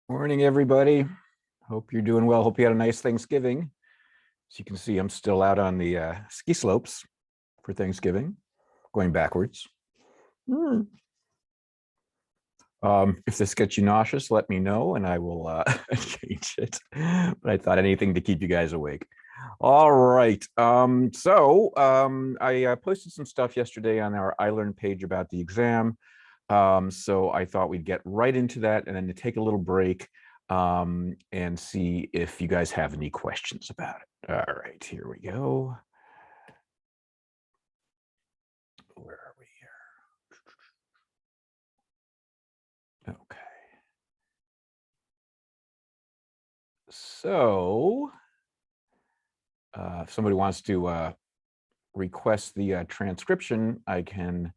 Morning, everybody. Hope you're doing well. Hope you had a nice Thanksgiving. As you can see, I'm still out on the ski slopes for Thanksgiving, going backwards. If this gets you nauseous, let me know and I will change it. But I thought anything to keep you guys awake. All right. I posted some stuff yesterday on our iLearn page about the exam. So I thought we'd get right into that and then to take a little break and see if you guys have any questions about it. All right, here we go. Where are we here? Okay. So if somebody wants to request the transcription, I can,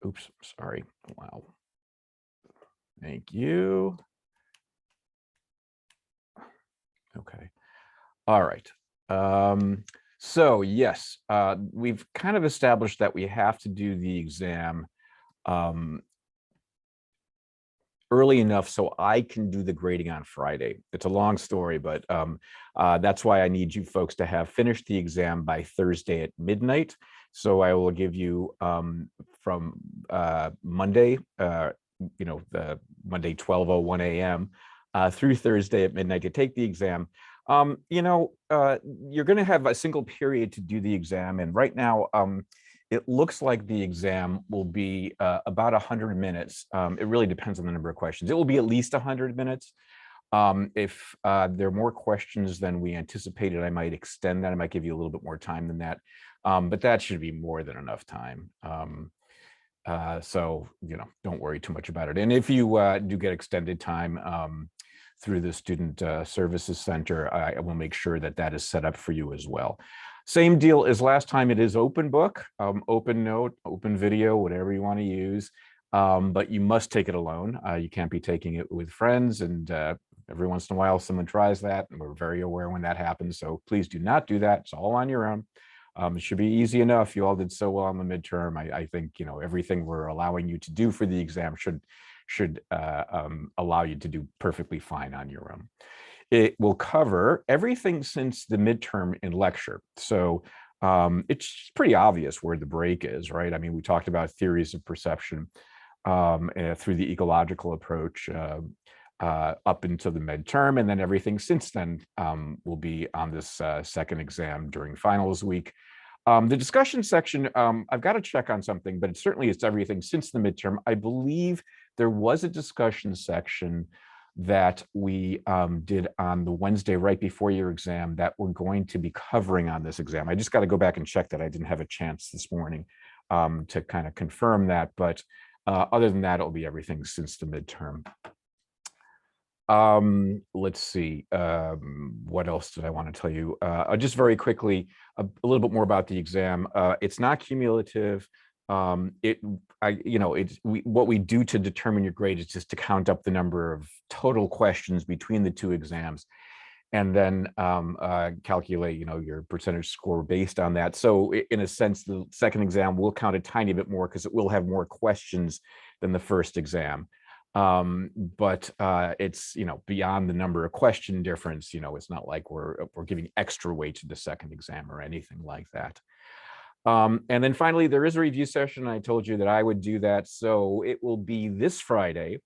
oops, sorry. Wow. Thank you. Okay. All right. So yes, we've kind of established that we have to do the exam early enough so I can do the grading on Friday. It's a long story, but that's why I need you folks to have finished the exam by Thursday at midnight. So I will give you from Monday, the Monday 12:01 a.m. Through Thursday at midnight to take the exam. You're going to have a single period to do the exam, and right now, it looks like the exam will be about 100 minutes. It really depends on the number of questions. It will be at least 100 minutes. If there are more questions than we anticipated, I might extend that. I might give you a little bit more time than that, but that should be more than enough time. So, don't worry too much about it. And if you do get extended time through the Student Services Center, I will make sure that that is set up for you as well. Same deal as last time. It is open book, open note, open video, whatever you want to use. But you must take it alone. You can't be taking it with friends. And every once in a while, someone tries that. And we're very aware when that happens. So please do not do that. It's all on your own. It should be easy enough. You all did so well on the midterm. I think, everything we're allowing you to do for the exam should allow you to do perfectly fine on your own. It will cover everything since the midterm in lecture. So it's pretty obvious where the break is, right? I mean, we talked about theories of perception through the ecological approach up into the midterm, and then everything since then will be on this second exam during finals week. The discussion section, I've got to check on something, but it's everything since the midterm. I believe there was a discussion section that we did on the Wednesday right before your exam that we're going to be covering on this exam. I just got to go back and check that. I didn't have a chance this morning to kind of confirm that, but other than that, it'll be everything since the midterm. Let's see. What else did I want to tell you? Just very quickly, a little bit more about the exam. It's not cumulative. What we do to determine your grade is just to count up the number of total questions between the two exams, and then calculate, your percentage score based on that. So in a sense, the second exam will count a tiny bit more because it will have more questions than the first exam. But it's beyond the number of question difference. It's not like we're giving extra weight to the second exam or anything like that. And then finally, there is a review session. I told you that I would do that, so it will be this Friday,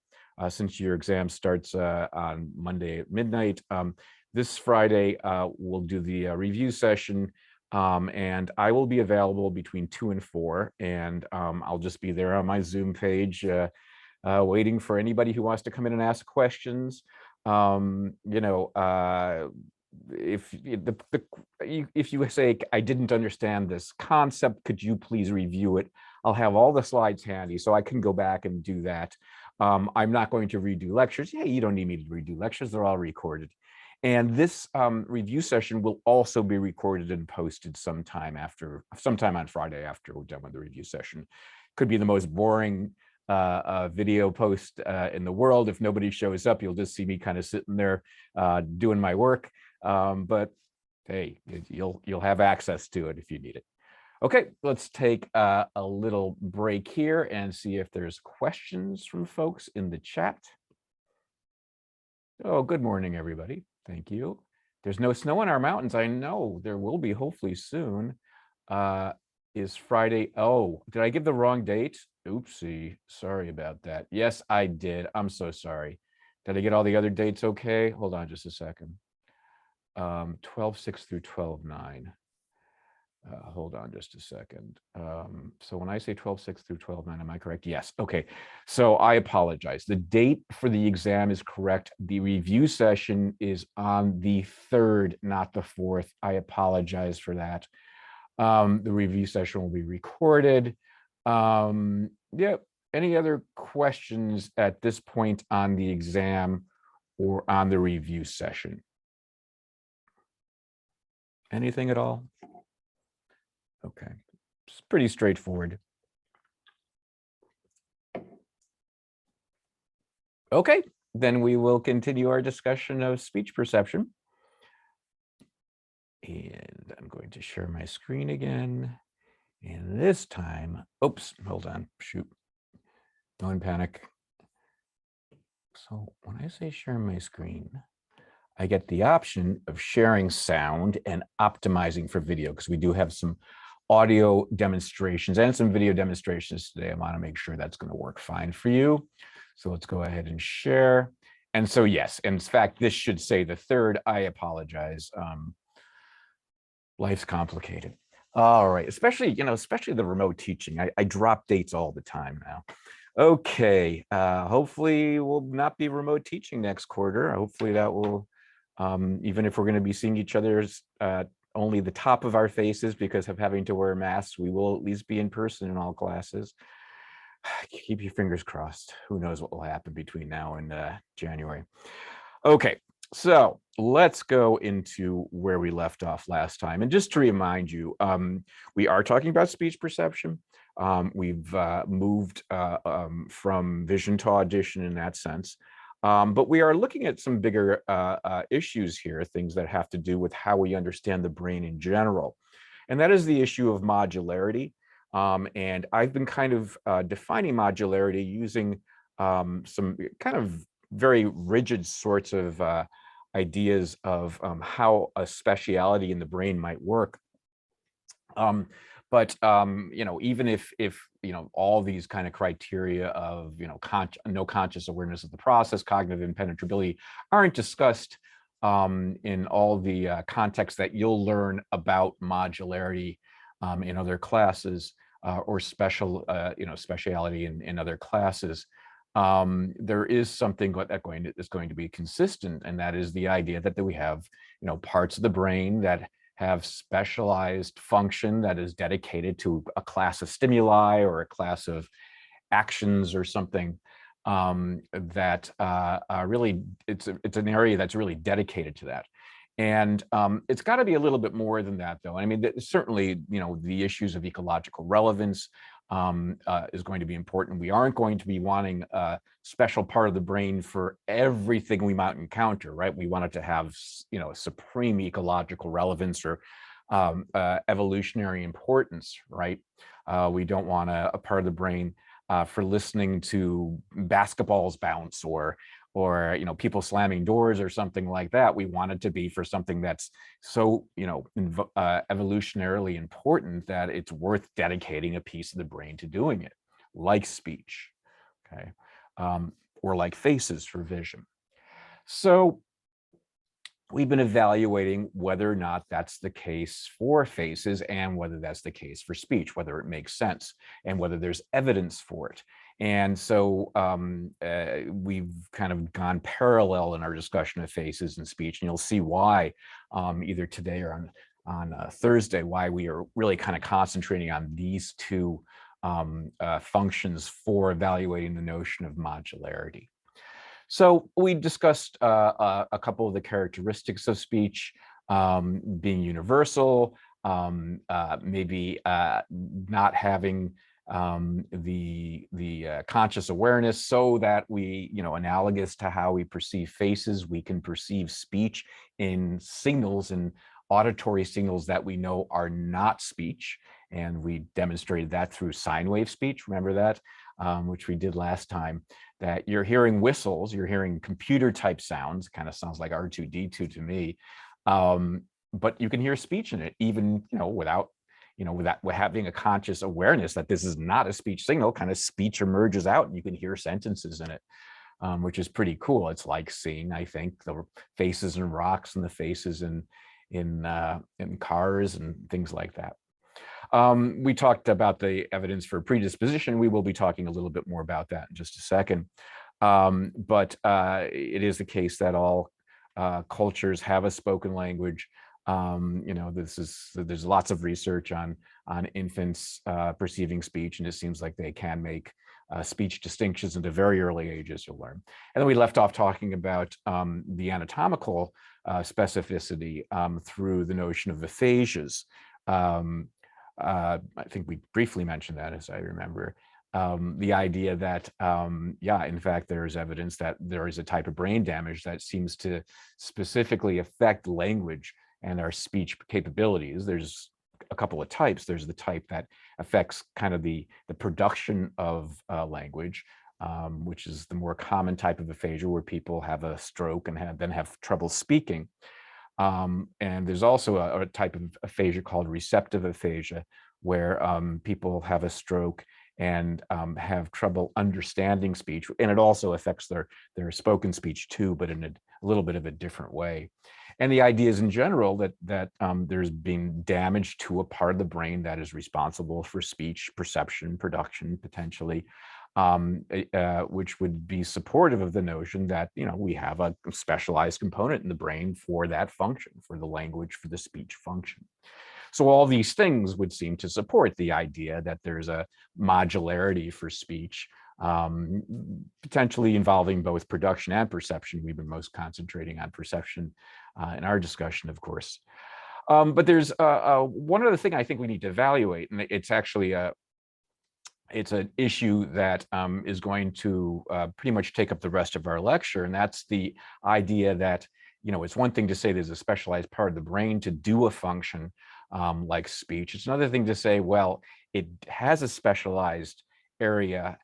since your exam starts on Monday at midnight. This Friday we'll do the review session, and I will be available between 2 and 4, and I'll just be there on my Zoom page waiting for anybody who wants to come in and ask questions. If you say, I didn't understand this concept, could you please review it? I'll have all the slides handy so I can go back and do that. I'm not going to redo lectures. Yeah, you don't need me to redo lectures. They're all recorded. And this review session will also be recorded and posted sometime on Friday after we're done with the review session. Could be the most boring video post in the world. If nobody shows up, you'll just see me kind of sitting there doing my work. But hey, you'll have access to it if you need it. Okay, let's take a little break here and see if there's questions from folks in the chat. Oh, good morning, everybody. Thank you. There's no snow in our mountains. I know there will be hopefully soon. Uh, is Friday? Oh, did I give the wrong date? Oopsie. Sorry about that. Yes, I did. I'm so sorry. Did I get all the other dates okay? Hold on just a second. 12/6 through 12/9. Hold on just a second. So when I say 12/6 through 12/9, am I correct? Yes. Okay. So I apologize. The date for the exam is correct. The review session is on the 3rd, not the 4th. I apologize for that. The review session will be recorded. Yeah. Any other questions at this point on the exam or on the review session? Anything at all? Okay. It's pretty straightforward. Okay, then we will continue our discussion of speech perception. And I'm going to share my screen again. And this time, oops, hold on, shoot. Don't panic. So when I say share my screen, I get the option of sharing sound and optimizing for video, because we do have some audio demonstrations and some video demonstrations today. I want to make sure that's going to work fine for you. So let's go ahead and share. And so, yes, in fact, this should say the 3rd. I apologize. Life's complicated. All right, especially the remote teaching. I drop dates all the time now. Okay, hopefully we'll not be remote teaching next quarter. Hopefully that will, even if we're going to be seeing each other's only the top of our faces because of having to wear masks, we will at least be in person in all classes. Keep your fingers crossed. Who knows what will happen between now and January. Okay, so let's go into where we left off last time. And just to remind you, we are talking about speech perception. We've moved from vision to audition in that sense. But we are looking at some bigger issues here, things that have to do with how we understand the brain in general. And that is the issue of modularity. And I've been kind of defining modularity using some kind of very rigid sorts of ideas of how a speciality in the brain might work. But even if all these kind of criteria of no conscious awareness of the process, cognitive impenetrability aren't discussed in all the contexts that you'll learn about modularity in other classes or speciality in other classes. There is something that is going to be consistent, and that is the idea that we have parts of the brain that have specialized function that is dedicated to a class of stimuli or a class of actions or something that really it's an area that's really dedicated to that. And it's got to be a little bit more than that, though. I mean, certainly, the issues of ecological relevance is going to be important. We aren't going to be wanting a special part of the brain for everything we might encounter, right? We want it to have, supreme ecological relevance or evolutionary importance, right? We don't want a part of the brain for listening to basketballs bounce or people slamming doors or something like that. We want it to be for something that's so evolutionarily important that it's worth dedicating a piece of the brain to doing it, like speech, okay, or like faces for vision. So we've been evaluating whether or not that's the case for faces and whether that's the case for speech, whether it makes sense and whether there's evidence for it. And so we've kind of gone parallel in our discussion of faces and speech, and you'll see why either today or on Thursday, why we are really kind of concentrating on these two functions for evaluating the notion of modularity. So we discussed a couple of the characteristics of speech, being universal, maybe not having the conscious awareness, so that we, analogous to how we perceive faces, we can perceive speech in signals and auditory signals that we know are not speech. And we demonstrated that through sine wave speech. Remember that, which we did last time. that you're hearing whistles, you're hearing computer type sounds, kind of sounds like R2D2 to me, but you can hear speech in it, even without having a conscious awareness that this is not a speech signal. Kind of speech emerges out, and you can hear sentences in it, which is pretty cool. It's like seeing, I think, the faces in rocks and the faces in cars and things like that. We talked about the evidence for predisposition. We will be talking a little bit more about that in just a second. But it is the case that all cultures have a spoken language. There's lots of research on infants perceiving speech, and it seems like they can make speech distinctions into very early ages, you'll learn. And then we left off talking about the anatomical specificity through the notion of aphasias. I think we briefly mentioned that, as I remember. The idea that, in fact, there's evidence that there is a type of brain damage that seems to specifically affect language and our speech capabilities. There's a couple of types. There's the type that affects kind of the production of language, which is the more common type of aphasia, where people have a stroke and then have trouble speaking. And there's also a type of aphasia called receptive aphasia, where people have a stroke and have trouble understanding speech, and it also affects their spoken speech too, but in a little bit of a different way. And the idea is, in general, that there's been damage to a part of the brain that is responsible for speech perception, production, potentially, which would be supportive of the notion that we have a specialized component in the brain for that function, for the language, for the speech function. So all these things would seem to support the idea that there's a modularity for speech, potentially involving both production and perception. We've been most concentrating on perception in our discussion, of course. But there's one other thing I think we need to evaluate, and it's actually it's an issue that is going to pretty much take up the rest of our lecture, and that's the idea that it's one thing to say there's a specialized part of the brain to do a function like speech. It's another thing to say, well, it has a specialized area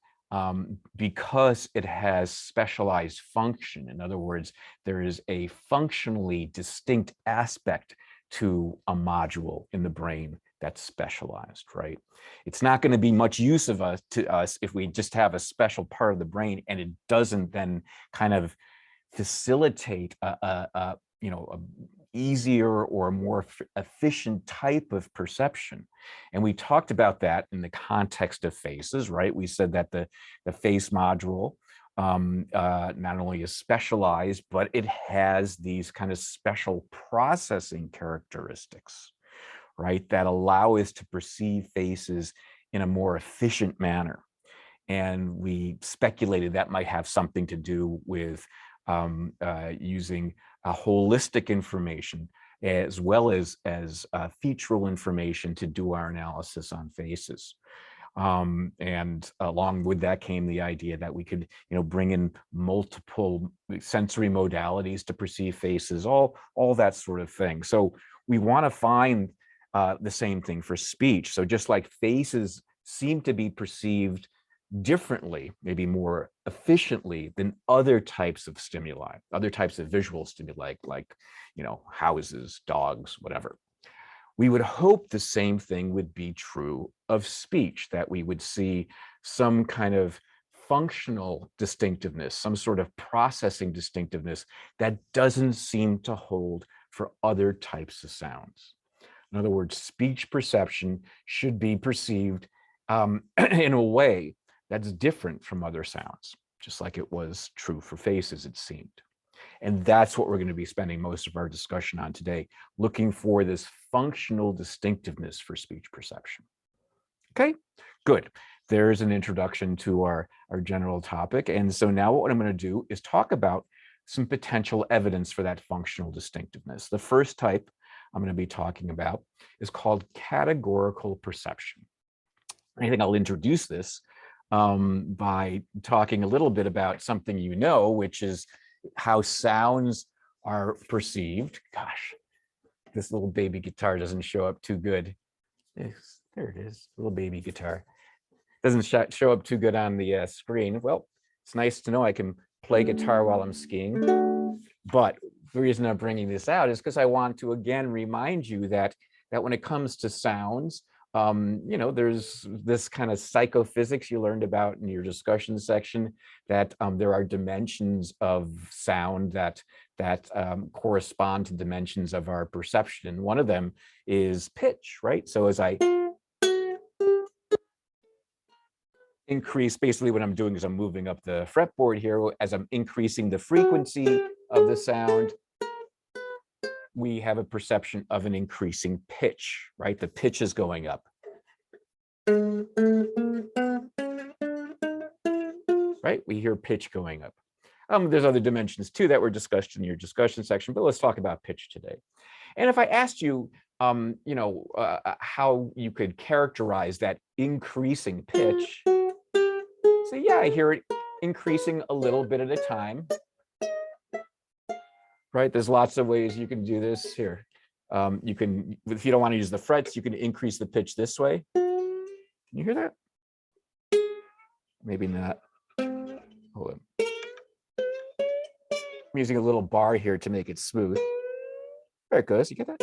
because it has specialized function. In other words, there is a functionally distinct aspect to a module in the brain that's specialized, right? It's not going to be much use to us if we just have a special part of the brain and it doesn't then kind of facilitate a easier or more efficient type of perception. And we talked about that in the context of faces, right? We said that the face module not only is specialized, but it has these kind of special processing characteristics, right, that allow us to perceive faces in a more efficient manner. And we speculated that might have something to do with using holistic information as well as featural information to do our analysis on faces. And along with that came the idea that we could, bring in multiple sensory modalities to perceive faces, all that sort of thing. So we want to find the same thing for speech. So just like faces seem to be perceived differently, maybe more efficiently than other types of stimuli, other types of visual stimuli, like houses, dogs, whatever. We would hope the same thing would be true of speech, that we would see some kind of functional distinctiveness, some sort of processing distinctiveness that doesn't seem to hold for other types of sounds. In other words, speech perception should be perceived in a way that's different from other sounds, just like it was true for faces, it seemed. And that's what we're going to be spending most of our discussion on today, looking for this functional distinctiveness for speech perception. Okay, good. There's an introduction to our general topic. And so now what I'm going to do is talk about some potential evidence for that functional distinctiveness. The first type I'm going to be talking about is called categorical perception. I think I'll introduce this by talking a little bit about something which is how sounds are perceived. Gosh, this little baby guitar doesn't show up too good. There it is, little baby guitar. Doesn't show up too good on the screen. Well, It's nice to know I can play guitar while I'm skiing. But the reason I'm bringing this out is because I want to again remind you that when it comes to sounds, there's this kind of psychophysics you learned about in your discussion section, that there are dimensions of sound that correspond to dimensions of our perception. And one of them is pitch, right? So as I increase, basically what I'm doing is I'm moving up the fretboard here. As I'm increasing the frequency of the sound, we have a perception of an increasing pitch, right? The pitch is going up. Right? We hear pitch going up. There's other dimensions too that were discussed in your discussion section, but let's talk about pitch today. And if I asked you, how you could characterize that increasing pitch, say, yeah, I hear it increasing a little bit at a time. Right? There's lots of ways you can do this here. You can, if you don't want to use the frets, you can increase the pitch this way. Can you hear that? Maybe not. Hold on. I'm using a little bar here to make it smooth. There it goes. You get that?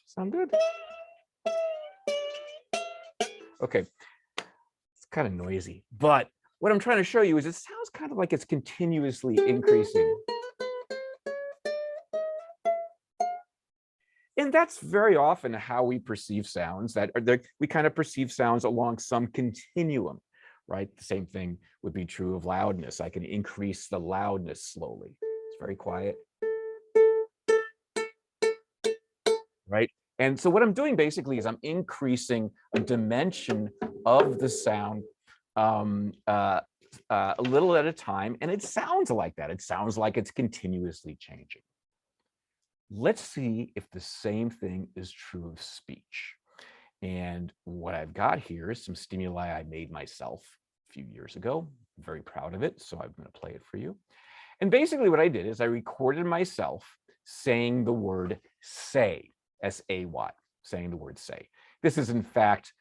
Sound good? Okay. It's kind of noisy, but what I'm trying to show you is it sounds kind of like it's continuously increasing. And that's very often how we perceive sounds, we kind of perceive sounds along some continuum, right? The same thing would be true of loudness. I can increase the loudness slowly. It's very quiet. Right? And so what I'm doing basically is I'm increasing a dimension of the sound a little at a time, and it sounds like that. It sounds like it's continuously changing. Let's see if the same thing is true of speech. And what I've got here is some stimuli I made myself a few years ago. I'm very proud of it, so I'm going to play it for you. And basically what I did is I recorded myself saying the word say, S-A-Y, saying the word say. This is in fact,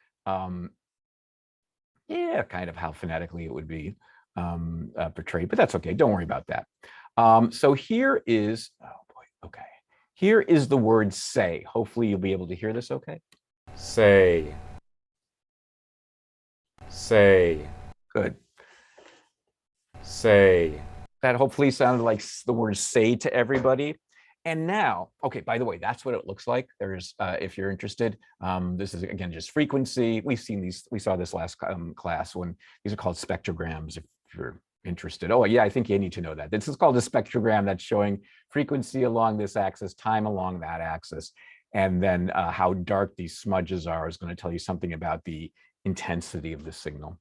kind of how phonetically it would be portrayed, but that's okay. Don't worry about that. So here is, oh boy, okay. Here is the word say. Hopefully you'll be able to hear this okay. Say. Say. Good. Say. That hopefully sounded like the word say to everybody. And now, okay, by the way, that's what it looks like. There's, if you're interested, this is again just frequency. We saw this last class when these are called spectrograms. If you're interested, oh yeah, I think you need to know that. This is called a spectrogram that's showing frequency along this axis, time along that axis, and then how dark these smudges are is going to tell you something about the intensity of the signal.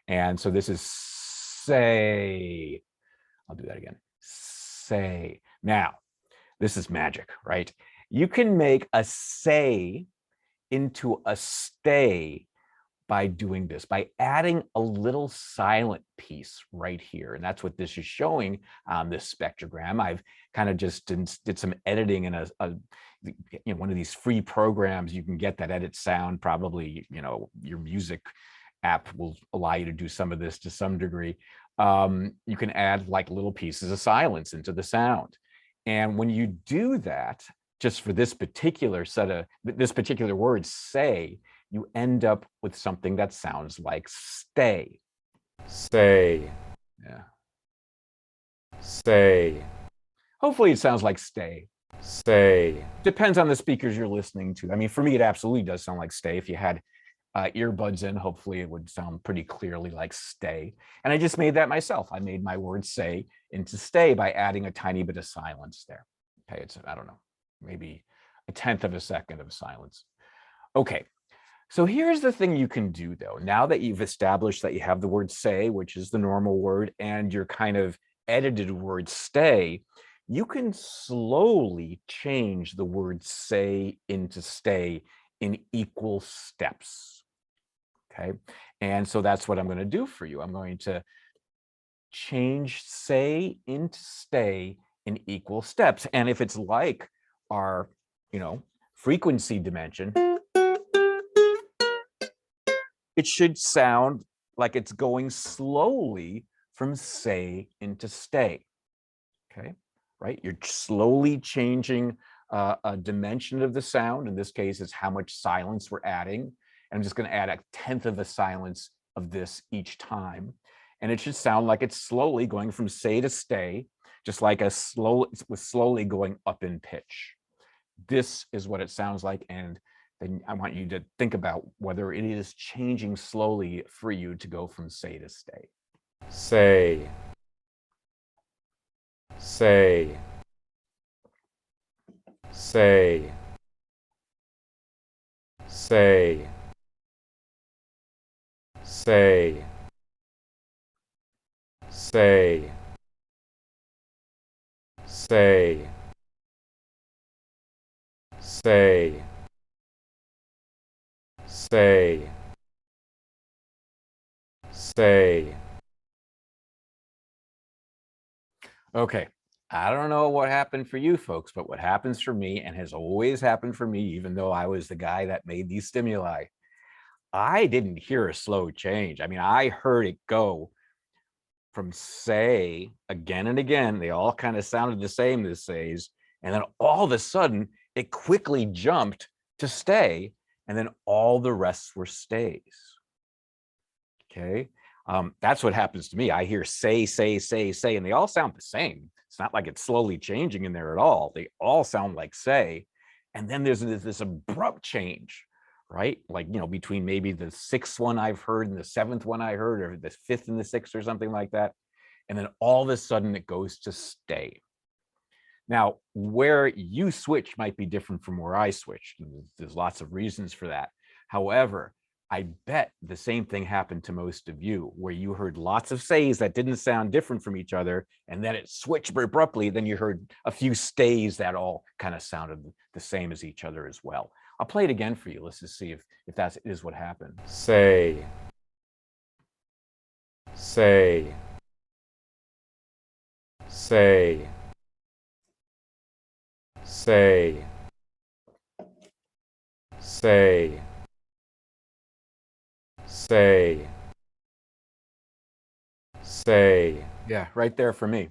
And so this is say. I'll do that again. Say. Now, this is magic, right? You can make a say into a stay by doing this, by adding a little silent piece right here. And that's what this is showing on this spectrogram. I've kind of just did some editing in one of these free programs you can get that edits sound. Probably, your music app will allow you to do some of this to some degree. You can add like little pieces of silence into the sound. And when you do that, just for this particular word, say, you end up with something that sounds like stay. Say. Yeah. Say. Hopefully it sounds like stay. Say. Depends on the speakers you're listening to. I mean, for me, it absolutely does sound like stay. If you had earbuds in, hopefully it would sound pretty clearly like stay. And I just made that myself. I made my word say into stay by adding a tiny bit of silence there. Okay, it's, I don't know, maybe 1/10 of a second of silence. Okay, so here's the thing you can do though. Now that you've established that you have the word say, which is the normal word, and your kind of edited word stay, you can slowly change the word say into stay in equal steps. Okay, and so that's what I'm going to do for you. I'm going to change say into stay in equal steps. And if it's like our, frequency dimension, it should sound like it's going slowly from say into stay. Okay, right? You're slowly changing a dimension of the sound. In this case, it's how much silence we're adding. And I'm just going to add 1/10 of the silence of this each time. And it should sound like it's slowly going from say to stay, just like slowly going up in pitch. This is what it sounds like. And then I want you to think about whether it is changing slowly for you to go from say to stay. Say, say, say, say, say, say, say, say, say, say. Okay, I don't know what happened for you folks, but what happens for me and has always happened for me, even though I was the guy that made these stimuli, I didn't hear a slow change. I mean, I heard it go from say again and again. They all kind of sounded the same, the says. And then all of a sudden, it quickly jumped to stay. And then all the rest were stays. Okay. That's what happens to me. I hear say, and they all sound the same. It's not like it's slowly changing in there at all. They all sound like say. And then there's this abrupt change, right? Like, between maybe the 6th one I've heard and the 7th one I heard, or the 5th and the 6th or something like that. And then all of a sudden it goes to stay. Now, where you switch might be different from where I switched. There's lots of reasons for that. However, I bet the same thing happened to most of you, where you heard lots of says that didn't sound different from each other, and then it switched abruptly. Then you heard a few stays that all kind of sounded the same as each other as well. I'll play it again for you. Let's just see if that is what happened. Say, say, say, say, say, say, say, Yeah, right there for me.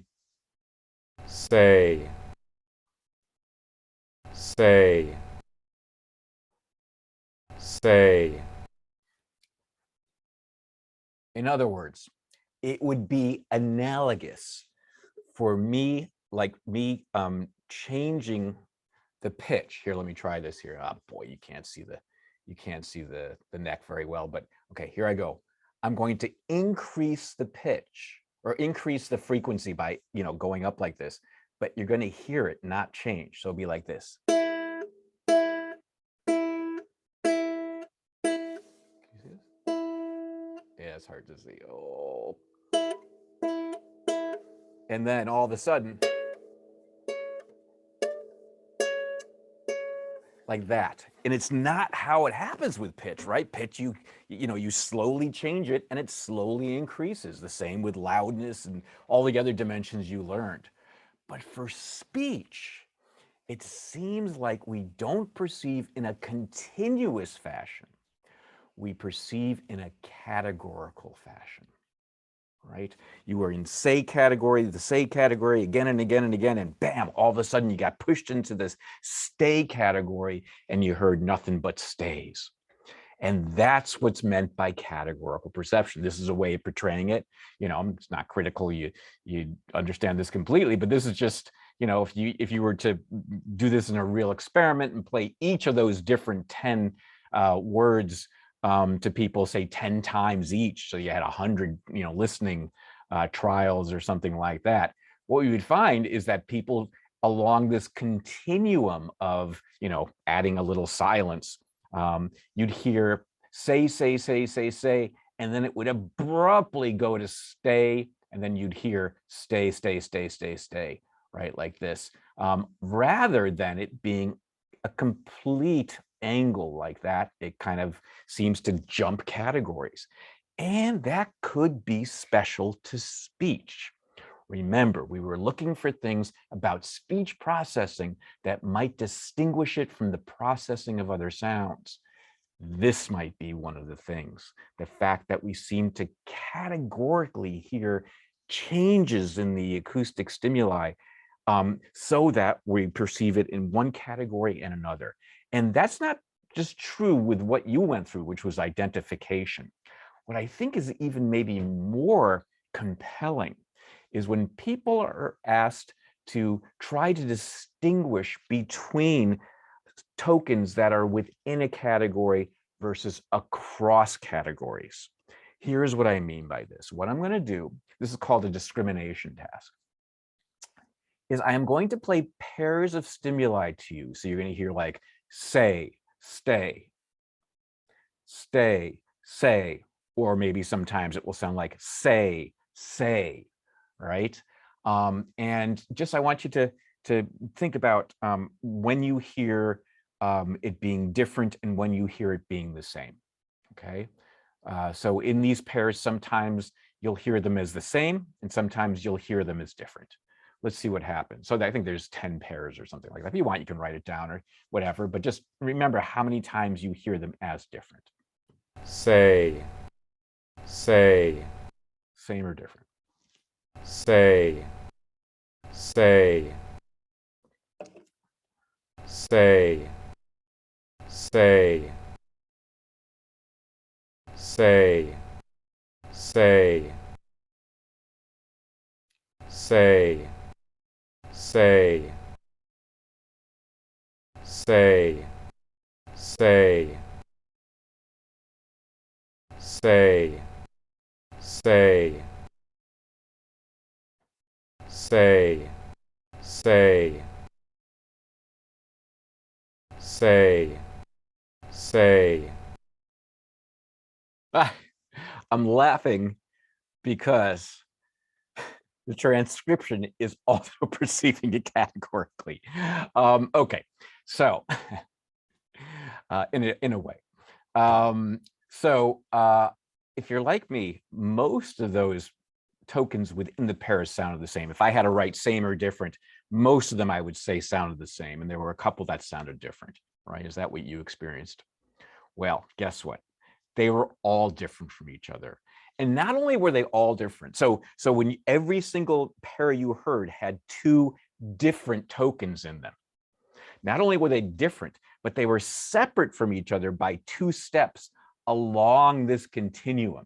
say, say, say. In other words, it would be analogous for me, like me changing the pitch. Here, let me try this here. Oh boy, you can't see the neck very well, but okay, here I go. I'm going to increase the pitch or increase the frequency by, going up like this, but you're going to hear it not change. So it'll be like this. Yeah, it's hard to see. Oh. And then all of a sudden, like that. And it's not how it happens with pitch, right? Pitch, you slowly change it and it slowly increases. The same with loudness and all the other dimensions you learned. But for speech, it seems like we don't perceive in a continuous fashion. We perceive in a categorical fashion, right? You were in say category, the say category again and again and again, and bam, all of a sudden you got pushed into this stay category and you heard nothing but stays. And that's what's meant by categorical perception. This is a way of portraying it. It's not critical you understand this completely, but this is just, if you were to do this in a real experiment and play each of those different 10 words to people, say 10 times each, so you had 100, listening trials or something like that, what we would find is that people along this continuum of, adding a little silence, you'd hear say, and then it would abruptly go to stay, and then you'd hear stay, right? Like this, rather than it being a complete angle like that. It kind of seems to jump categories. And that could be special to speech. Remember, we were looking for things about speech processing that might distinguish it from the processing of other sounds. This might be one of the things, the fact that we seem to categorically hear changes in the acoustic stimuli, so that we perceive it in one category and another. And that's not just true with what you went through, which was identification. What I think is even maybe more compelling is when people are asked to try to distinguish between tokens that are within a category versus across categories. Here's what I mean by this. What I'm going to do, this is called a discrimination task, is I am going to play pairs of stimuli to you. So you're going to hear like say, stay, stay, say, or maybe sometimes it will sound like say, right? And just I want you to think about when you hear it being different and when you hear it being the same, okay? So in these pairs, sometimes you'll hear them as the same and sometimes you'll hear them as different. Let's see what happens. So I think there's 10 pairs or something like that. If you want, you can write it down or whatever, but just remember how many times you hear them as different. say, say, Same or different. say, say, say, say, say, say, say, say, say, say, say, say, say, say, say, say. I'm laughing because the transcription is also perceiving it categorically. Okay, so in a way. If you're like me, most of those tokens within the pairs sounded the same. If I had to write same or different, most of them I would say sounded the same, and there were a couple that sounded different, right? Is that what you experienced? Well, guess what? They were all different from each other. And not only were they all different, so when every single pair you heard had two different tokens in them, not only were they different, but they were separate from each other by two steps along this continuum.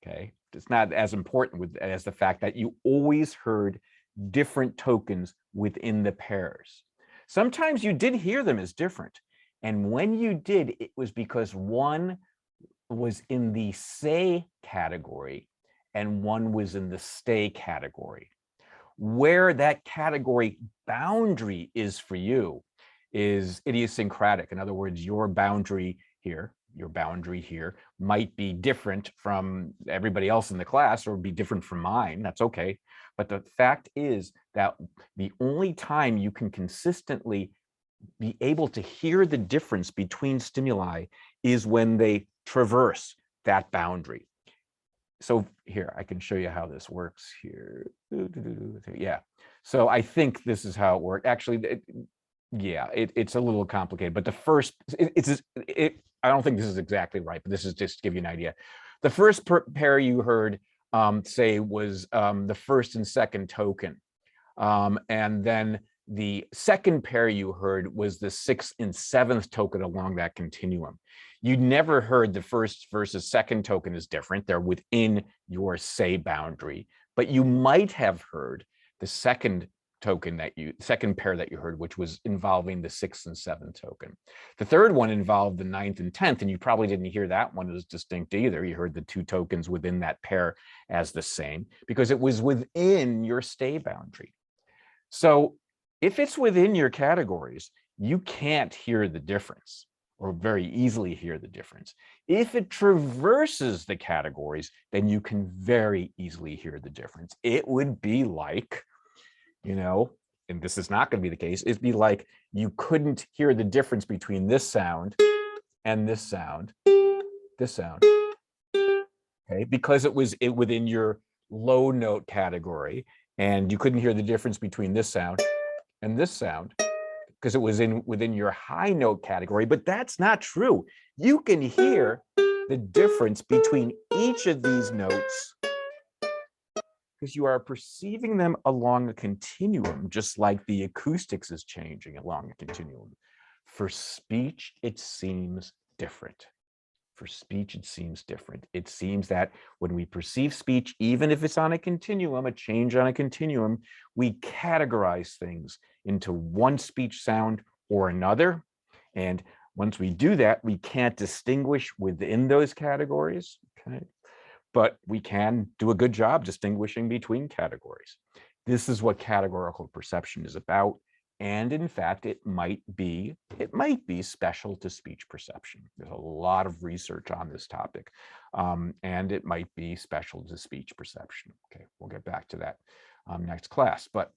Okay, it's not as important as the fact that you always heard different tokens within the pairs. Sometimes you did hear them as different. And when you did, it was because one was in the say category and one was in the stay category. Where that category boundary is for you is idiosyncratic. In other words, your boundary here might be different from everybody else in the class or be different from mine. That's okay. But the fact is that the only time you can consistently be able to hear the difference between stimuli is when they traverse that boundary. So here, I can show you how this works here. Yeah. So I think this is how it worked. Actually, it's a little complicated, but the first, I don't think this is exactly right, but this is just to give you an idea. The first pair you heard say was the first and second token. And then the second pair you heard was the sixth and seventh token along that continuum. You never heard the first versus second token is different. They're within your say boundary, but you might have heard the second pair that you heard, which was involving the sixth and seventh token. The third one involved the ninth and 10th, and you probably didn't hear that one as distinct either. You heard the two tokens within that pair as the same because it was within your stay boundary. So if it's within your categories, you can't hear the difference or very easily hear the difference. If it traverses the categories, then you can very easily hear the difference. It would be like, and this is not going to be the case, it'd be like you couldn't hear the difference between this sound and this sound, okay, because it was within your low note category, and you couldn't hear the difference between this sound and this sound because it was within your high note category, but that's not true. You can hear the difference between each of these notes because you are perceiving them along a continuum, just like the acoustics is changing along a continuum. For speech, it seems different. For speech, it seems different. It seems that when we perceive speech, even if it's on a continuum, a change on a continuum, we categorize things into one speech sound or another. And once we do that, we can't distinguish within those categories. Okay. But we can do a good job distinguishing between categories. This is what categorical perception is about. And in fact, it might be special to speech perception. There's a lot of research on this topic, and it might be special to speech perception. Okay, we'll get back to that next class. But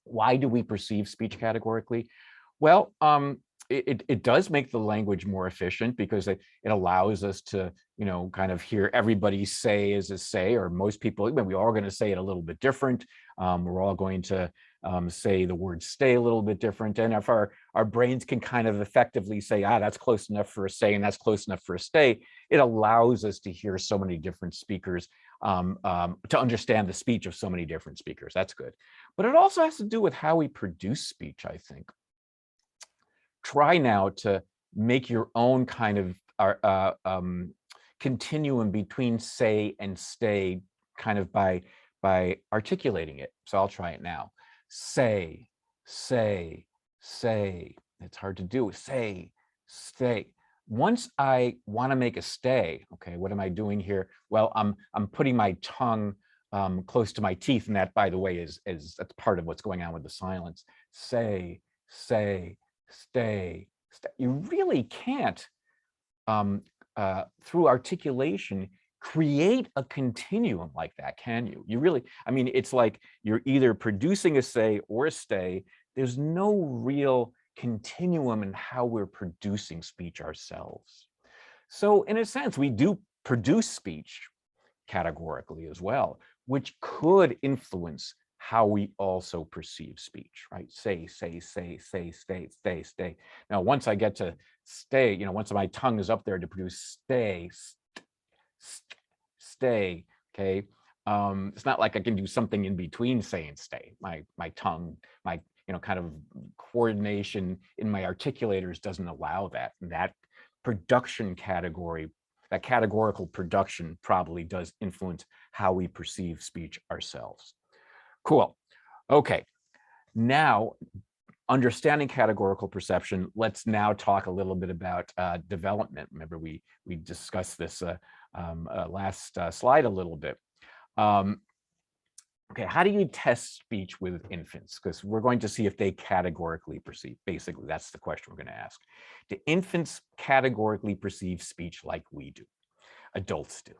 why do we perceive speech categorically? Well, it does make the language more efficient because it allows us to, kind of hear everybody say as a say, or most people, we're all going to say it a little bit different. We're all going to say the word stay a little bit different. And if our brains can kind of effectively say, that's close enough for a say and that's close enough for a stay, it allows us to hear so many different speakers, to understand the speech of so many different speakers. That's good. But it also has to do with how we produce speech, I think. Try now to make your own kind of continuum between say and stay, kind of by articulating it. So I'll try it now. Say, say, say. It's hard to do. Say, stay. Once I want to make a stay, okay, what am I doing here? Well, I'm putting my tongue close to my teeth, and that, by the way, is that's part of what's going on with the silence. Say, say, stay, stay. You really can't, through articulation, create a continuum like that, can you? You really, it's like you're either producing a say or a stay. There's no real continuum in how we're producing speech ourselves. So in a sense, we do produce speech categorically as well, which could influence how we also perceive speech, right? Say, say, say, say, stay, stay, stay. Now, once I get to stay, once my tongue is up there to produce stay, stay, okay? It's not like I can do something in between say and stay. My tongue, my kind of coordination in my articulators doesn't allow that. And that production category, that categorical production probably does influence how we perceive speech ourselves. Cool. Okay. Now, understanding categorical perception, let's now talk a little bit about development. Remember, we discussed this last slide a little bit. Okay, how do you test speech with infants? Because we're going to see if they categorically perceive. Basically, that's the question we're going to ask. Do infants categorically perceive speech like we do? Adults do.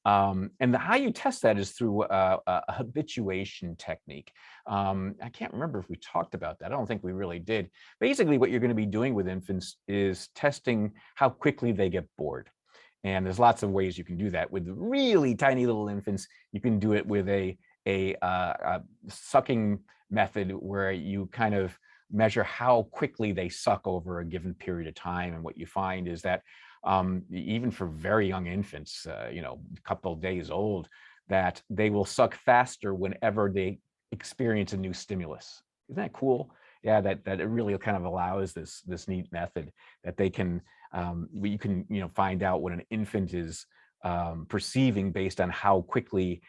And how you test that is through a habituation technique. I can't remember if we talked about that. I don't think we really did. Basically, what you're going to be doing with infants is testing how quickly they get bored. And there's lots of ways you can do that. With really tiny little infants, you can do it with a sucking method where you kind of measure how quickly they suck over a given period of time. And what you find is that even for very young infants, a couple of days old, that they will suck faster whenever they experience a new stimulus. Isn't that cool? Yeah, that it really kind of allows this neat method that they can, you can find out what an infant is perceiving based on how quickly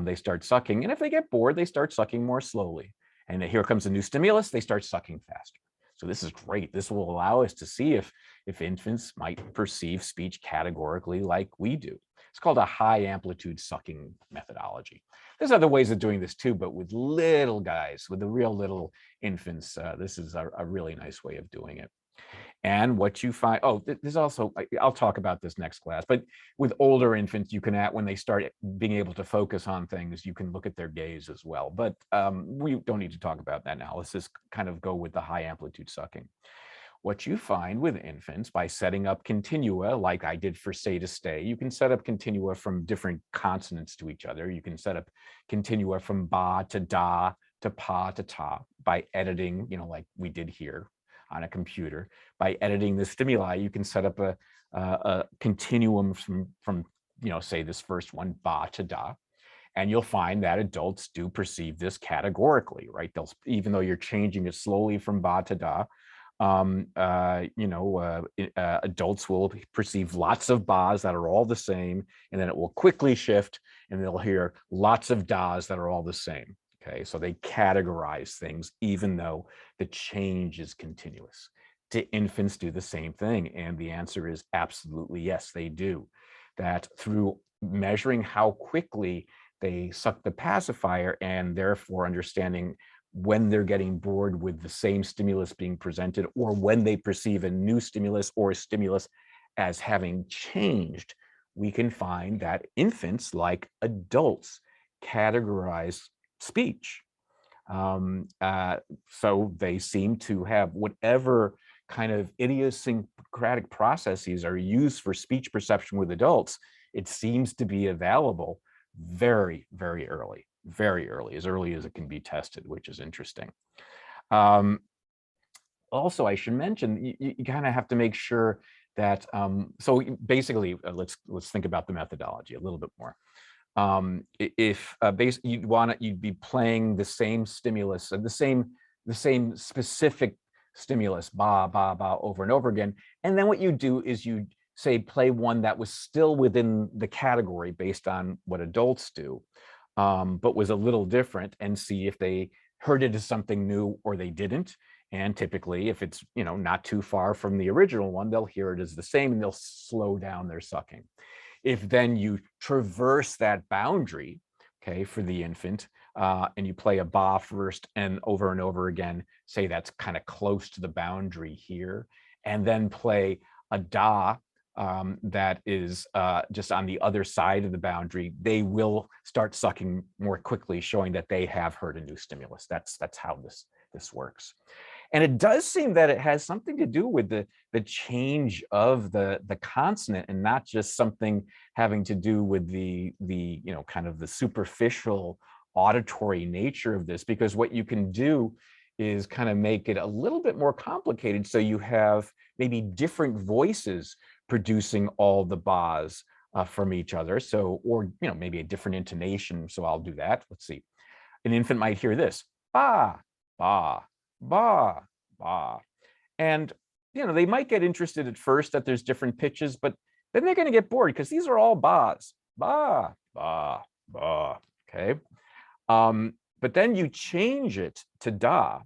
they start sucking. And if they get bored, they start sucking more slowly. And here comes a new stimulus, they start sucking faster. So this is great. This will allow us to see if infants might perceive speech categorically like we do. It's called a high amplitude sucking methodology. There's other ways of doing this too, but with little guys, with the real little infants, this is a really nice way of doing it. And what you find, there's also, I'll talk about this next class, but with older infants, you can, when they start being able to focus on things, you can look at their gaze as well. But we don't need to talk about that now. Let's just kind of go with the high amplitude sucking. What you find with infants, by setting up continua, like I did for say to stay, you can set up continua from different consonants to each other. You can set up continua from ba to da, to pa to ta by editing, like we did here on a computer. By editing the stimuli, you can set up a continuum from say this first one, ba to da. And you'll find that adults do perceive this categorically, right? Even though you're changing it slowly from ba to da, adults will perceive lots of ba's that are all the same, and then it will quickly shift, and they'll hear lots of da's that are all the same. Okay, so they categorize things even though the change is continuous. Do infants do the same thing? And the answer is absolutely yes, they do. That through measuring how quickly they suck the pacifier and therefore understanding when they're getting bored with the same stimulus being presented, or when they perceive a new stimulus or a stimulus as having changed, we can find that infants, like adults, categorize speech. So they seem to have whatever kind of idiosyncratic processes are used for speech perception with adults, it seems to be available very, very early, as early as it can be tested, which is interesting. Also, I should mention, you kind of have to make sure that, so basically, let's think about the methodology a little bit more. If you'd be playing the same stimulus, the same specific stimulus, ba, ba, ba, over and over again. And then what you do is you say, play one that was still within the category based on what adults do, but was a little different, and see if they heard it as something new or they didn't. And typically, if it's not too far from the original one, they'll hear it as the same and they'll slow down their sucking. If then you traverse that boundary, okay, for the infant, and you play a ba first and over again, say that's kind of close to the boundary here, and then play a da that is just on the other side of the boundary, they will start sucking more quickly, showing that they have heard a new stimulus. That's how this works. And it does seem that it has something to do with the change of the consonant, and not just something having to do with the kind of the superficial auditory nature of this, because what you can do is kind of make it a little bit more complicated. So you have maybe different voices producing all the bas from each other. So, or maybe a different intonation. So I'll do that. Let's see. An infant might hear this, ba, ba, ba, ba. And, they might get interested at first that there's different pitches, but then they're going to get bored because these are all bas, ba, ba, ba, okay? But then you change it to da,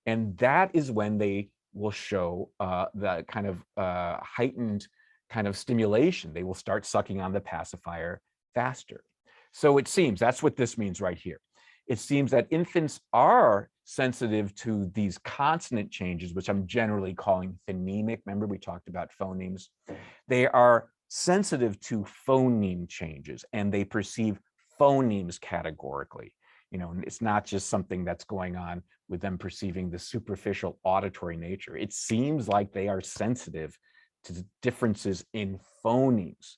and that is when they will show the kind of heightened kind of stimulation. They will start sucking on the pacifier faster. So it seems, that's what this means right here. It seems that infants are sensitive to these consonant changes, which I'm generally calling phonemic. Remember, we talked about phonemes. They are sensitive to phoneme changes, and they perceive phonemes categorically. It's not just something that's going on with them perceiving the superficial auditory nature. It seems like they are sensitive to the differences in phonemes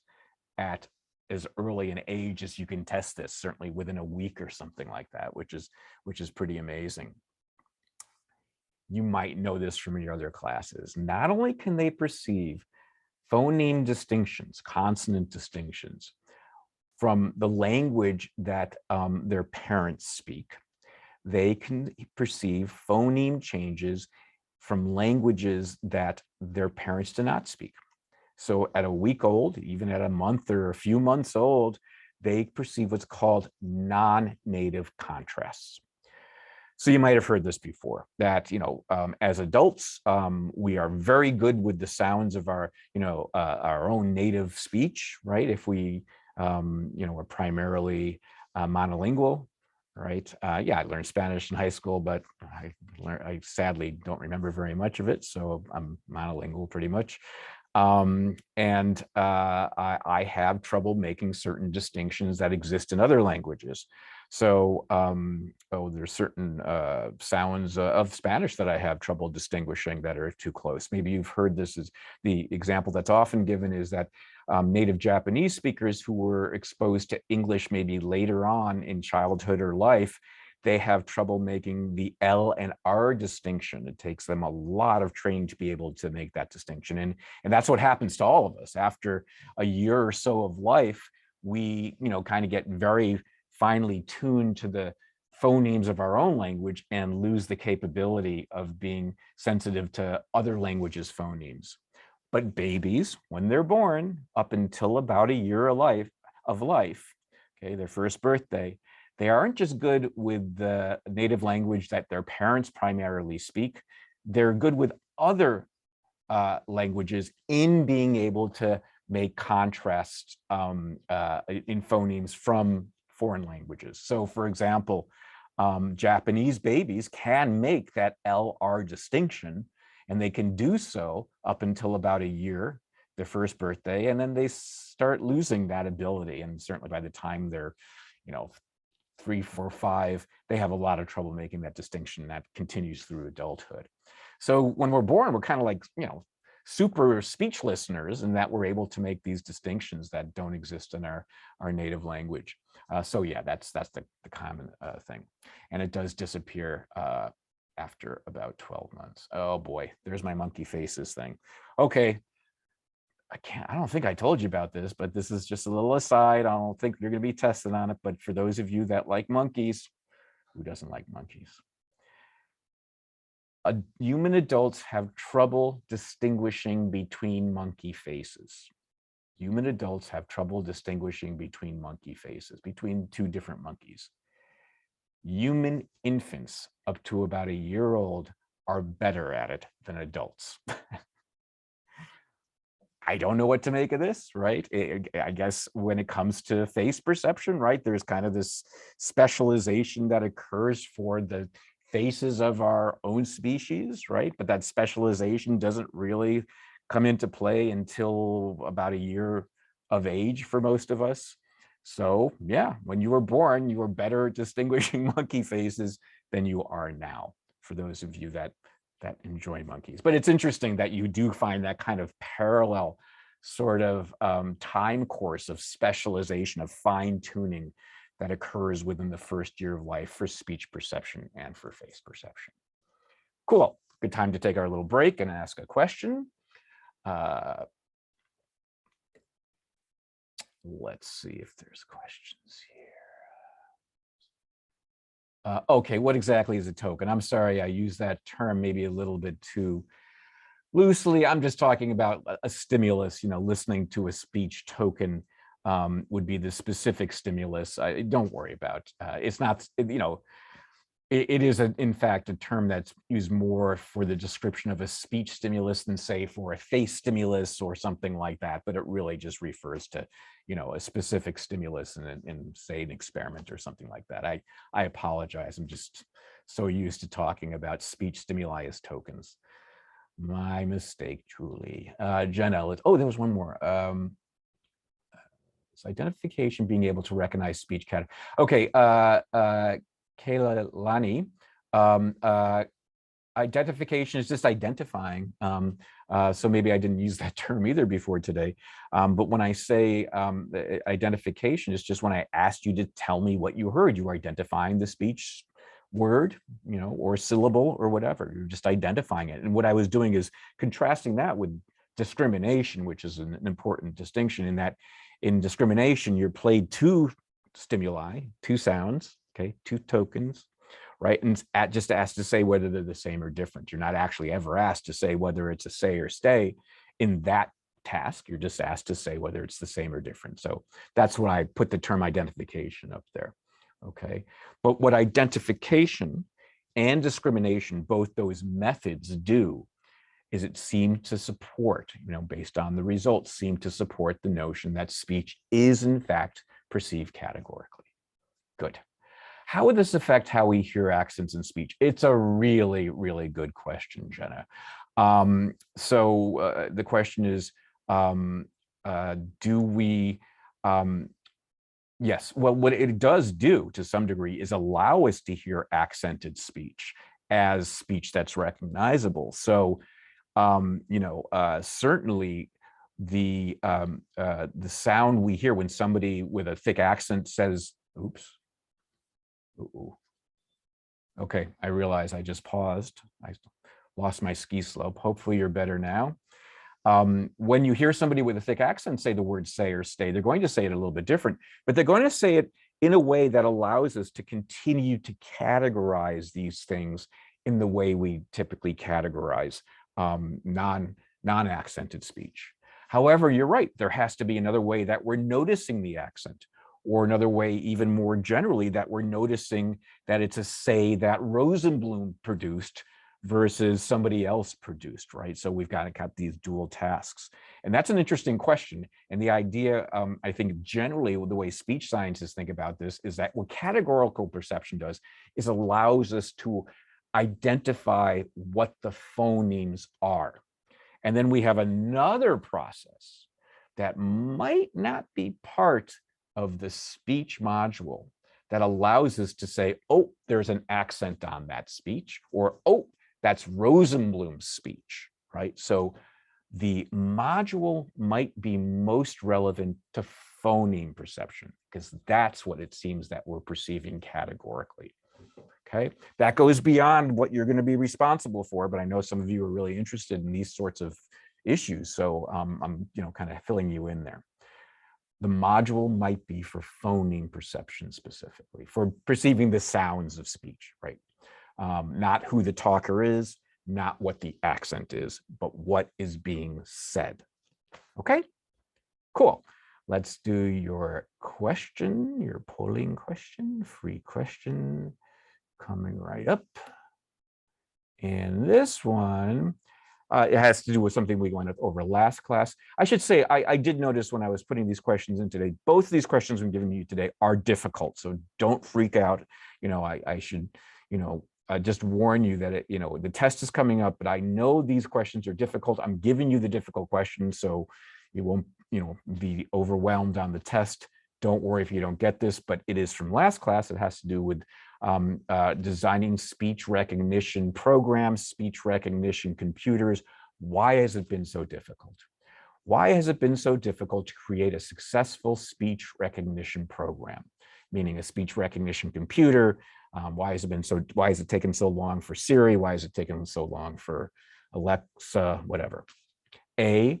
at as early an age as you can test this, certainly within a week or something like that, which is pretty amazing. You might know this from your other classes. Not only can they perceive phoneme distinctions, consonant distinctions, from the language that their parents speak, they can perceive phoneme changes from languages that their parents do not speak. So at a week old, even at a month or a few months old, they perceive what's called non-native contrasts. So you might have heard this before, that as adults, we are very good with the sounds of our own native speech, right? If we are primarily monolingual, right? Yeah, I learned Spanish in high school, but I sadly don't remember very much of it, so I'm monolingual pretty much. I have trouble making certain distinctions that exist in other languages. So there's certain sounds of Spanish that I have trouble distinguishing that are too close. Maybe you've heard this as the example that's often given is that native Japanese speakers who were exposed to English maybe later on in childhood or life, they have trouble making the L and R distinction. It takes them a lot of training to be able to make that distinction. And that's what happens to all of us. After a year or so of life, we, kind of get very finely tuned to the phonemes of our own language and lose the capability of being sensitive to other languages' phonemes. But babies, when they're born, up until about a year of life, okay, their first birthday, they aren't just good with the native language that their parents primarily speak. They're good with other languages in being able to make contrasts in phonemes from foreign languages. So, for example, Japanese babies can make that LR distinction, and they can do so up until about a year, their first birthday, and then they start losing that ability. And certainly by the time they're, 3, 4, 5, they have a lot of trouble making that distinction. That continues through adulthood. So when we're born, we're kind of like, super speech listeners, in that we're able to make these distinctions that don't exist in our native language. So yeah, that's the common thing. And it does disappear after about 12 months. Oh boy, there's my monkey faces thing. Okay, I don't think I told you about this, but this is just a little aside. I don't think you're going to be tested on it, but for those of you that like monkeys, who doesn't like monkeys? Human adults have trouble distinguishing between monkey faces. Human adults have trouble distinguishing between monkey faces, between two different monkeys. Human infants up to about a year old are better at it than adults. I don't know what to make of this, right? I guess when it comes to face perception, right, there's kind of this specialization that occurs for the faces of our own species, right? But that specialization doesn't really come into play until about a year of age for most of us. So yeah, when you were born, you were better at distinguishing monkey faces than you are now, for those of you that enjoy monkeys. But it's interesting that you do find that kind of parallel sort of time course of specialization, of fine tuning that occurs within the first year of life for speech perception and for face perception. Cool. Good time to take our little break and ask a question. Let's see if there's questions here. Okay, what exactly is a token? I'm sorry, I use that term maybe a little bit too loosely. I'm just talking about a stimulus. Listening to a speech token would be the specific stimulus. Don't worry about. It's not. It is in fact a term that's used more for the description of a speech stimulus than, say, for a face stimulus or something like that. But it really just refers to, a specific stimulus in say an experiment or something like that. I apologize. I'm just so used to talking about speech stimuli as tokens. My mistake, truly. Jen Ellis. Oh, there was one more. It's identification, being able to recognize speech category. Okay, Kayla Lani. Identification is just identifying. So maybe I didn't use that term either before today. But when I say identification, it's just when I asked you to tell me what you heard, you were identifying the speech word, or syllable or whatever. You're just identifying it. And what I was doing is contrasting that with discrimination, which is an important distinction, in that in discrimination, you're played two stimuli, two sounds, okay, two tokens, right? And just asked to say whether they're the same or different. You're not actually ever asked to say whether it's a say or stay in that task. You're just asked to say whether it's the same or different. So that's why I put the term identification up there. Okay, but what identification and discrimination, both those methods do, is it seemed to support, based on the results, seem to support the notion that speech is in fact perceived categorically. Good. How would this affect how we hear accents in speech? It's a really, really good question, Jenna. So the question is, do we, yes, well, what it does do to some degree is allow us to hear accented speech as speech that's recognizable. So, certainly the sound we hear when somebody with a thick accent says, oops, Okay, I realize I just paused. I lost my ski slope. Hopefully you're better now. When you hear somebody with a thick accent say the word say or stay, they're going to say it a little bit different, but they're going to say it in a way that allows us to continue to categorize these things in the way we typically categorize non-accented speech. However, you're right, there has to be another way that we're noticing the accent, or another way, even more generally, that we're noticing that it's a say that Rosenblum produced versus somebody else produced, right? So we've got these dual tasks. And that's an interesting question. And the idea, I think generally the way speech scientists think about this is that what categorical perception does is allows us to identify what the phonemes are. And then we have another process that might not be part of the speech module that allows us to say, oh, there's an accent on that speech, or oh, that's Rosenblum's speech, right? So the module might be most relevant to phoneme perception, because that's what it seems that we're perceiving categorically. Okay, that goes beyond what you're going to be responsible for, but I know some of you are really interested in these sorts of issues, so I'm kind of filling you in there. The module might be for phoneme perception specifically, for perceiving the sounds of speech, right? Not who the talker is, not what the accent is, but what is being said. Okay, cool. Let's do your question, your polling question, free question, coming right up. And this one, it has to do with something we went over last class. I should say, I did notice when I was putting these questions in today, both of these questions I'm giving you today are difficult. So don't freak out. I should, just warn you that the test is coming up, but I know these questions are difficult. I'm giving you the difficult questions, so you won't, be overwhelmed on the test. Don't worry if you don't get this, but it is from last class. It has to do with designing speech recognition programs, speech recognition computers. Why has it been so difficult? Why has it been so difficult to create a successful speech recognition program, meaning a speech recognition computer? Why has it taken so long for Siri? Why has it taken so long for Alexa, whatever? A,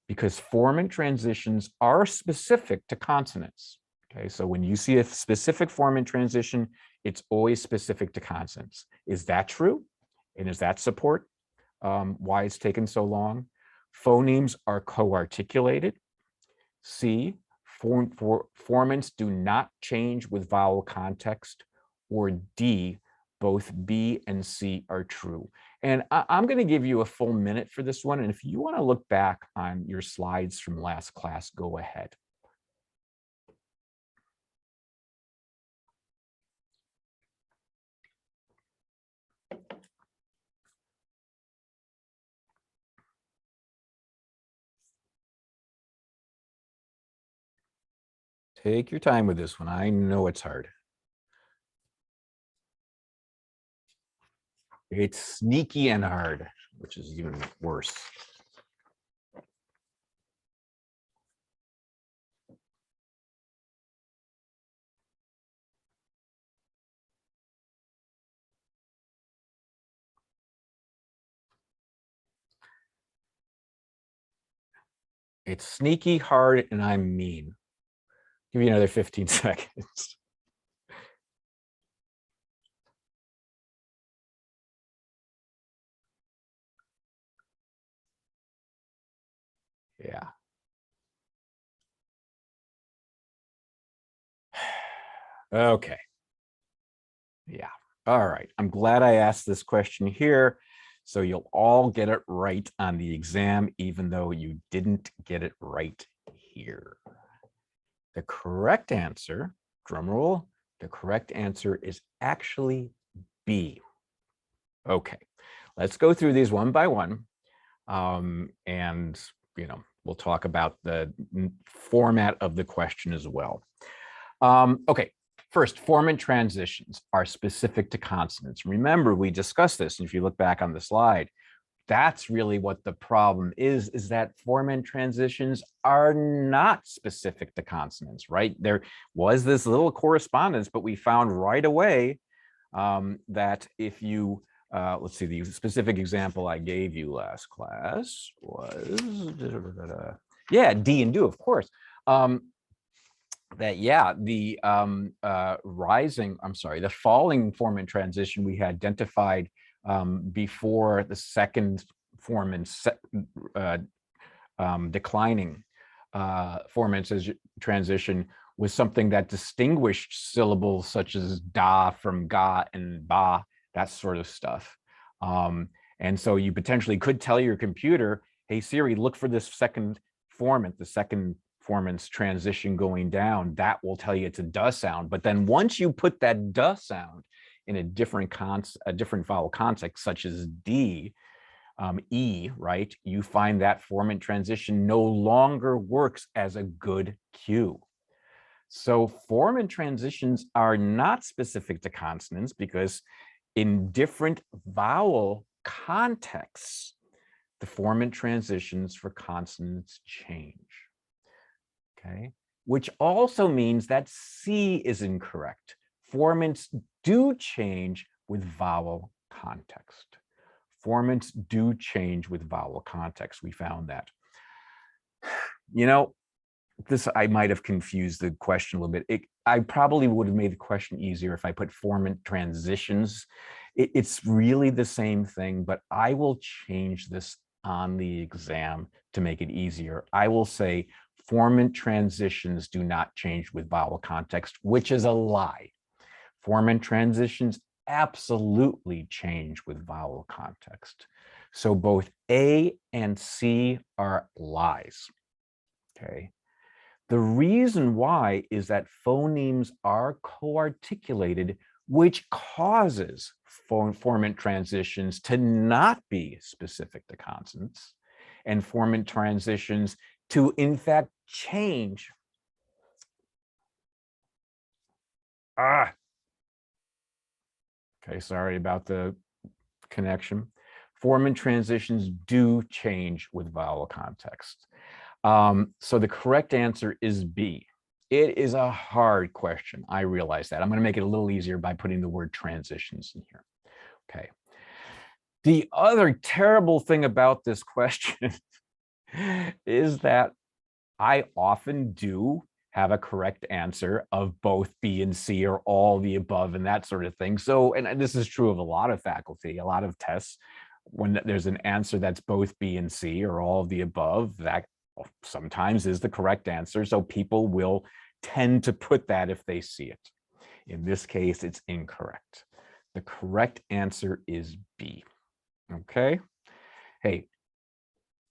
because formant transitions are specific to consonants. Okay, so when you see a specific formant transition, it's always specific to consonants. Is that true? And is that support why it's taken so long? Phonemes are co-articulated. C, formants do not change with vowel context. Or D, both B and C are true. And I'm going to give you a full minute for this one. And if you want to look back on your slides from last class, go ahead. Take your time with this one. I know it's hard. It's sneaky and hard, which is even worse. It's sneaky, hard, and I'm mean. Give you another 15 seconds. Yeah. Okay. Yeah. All right. I'm glad I asked this question here, so you'll all get it right on the exam, even though you didn't get it right here. The correct answer, drum roll, the correct answer is actually B. Okay, let's go through these one by one. And, we'll talk about the format of the question as well. Okay, first, formant transitions are specific to consonants. Remember, we discussed this, and if you look back on the slide, that's really what the problem is that formant transitions are not specific to consonants, right? There was this little correspondence, but we found right away that if you, let's see, the specific example I gave you last class was, yeah, D and do, of course. That, yeah, the the falling formant transition we had identified before the second formant declining formant transition was something that distinguished syllables such as da from ga and ba, that sort of stuff. And so you potentially could tell your computer, hey Siri, look for this second formant, the second formant's transition going down. That will tell you it's a duh sound. But then once you put that duh sound in a different vowel context, such as D, E, right, you find that formant transition no longer works as a good cue. So formant transitions are not specific to consonants because in different vowel contexts, the formant transitions for consonants change. Okay, which also means that C is incorrect. Formants do change with vowel context. Formants do change with vowel context. We found that. You know, this, I might have confused the question a little bit. I probably would have made the question easier if I put formant transitions. It's really the same thing, but I will change this on the exam to make it easier. I will say formant transitions do not change with vowel context, which is a lie. Formant transitions absolutely change with vowel context. So both A and C are lies. Okay. The reason why is that phonemes are co-articulated, which causes formant transitions to not be specific to consonants, and formant transitions to, in fact, change. Okay, sorry about the connection. Formant transitions do change with vowel context. So the correct answer is B. It is a hard question. I realize that. I'm going to make it a little easier by putting the word transitions in here. Okay. The other terrible thing about this question is that I often do have a correct answer of both B and C or all the above and that sort of thing. So, and this is true of a lot of faculty, a lot of tests, when there's an answer that's both B and C or all of the above, that sometimes is the correct answer. So people will tend to put that if they see it. In this case, it's incorrect. The correct answer is B. Okay. Hey,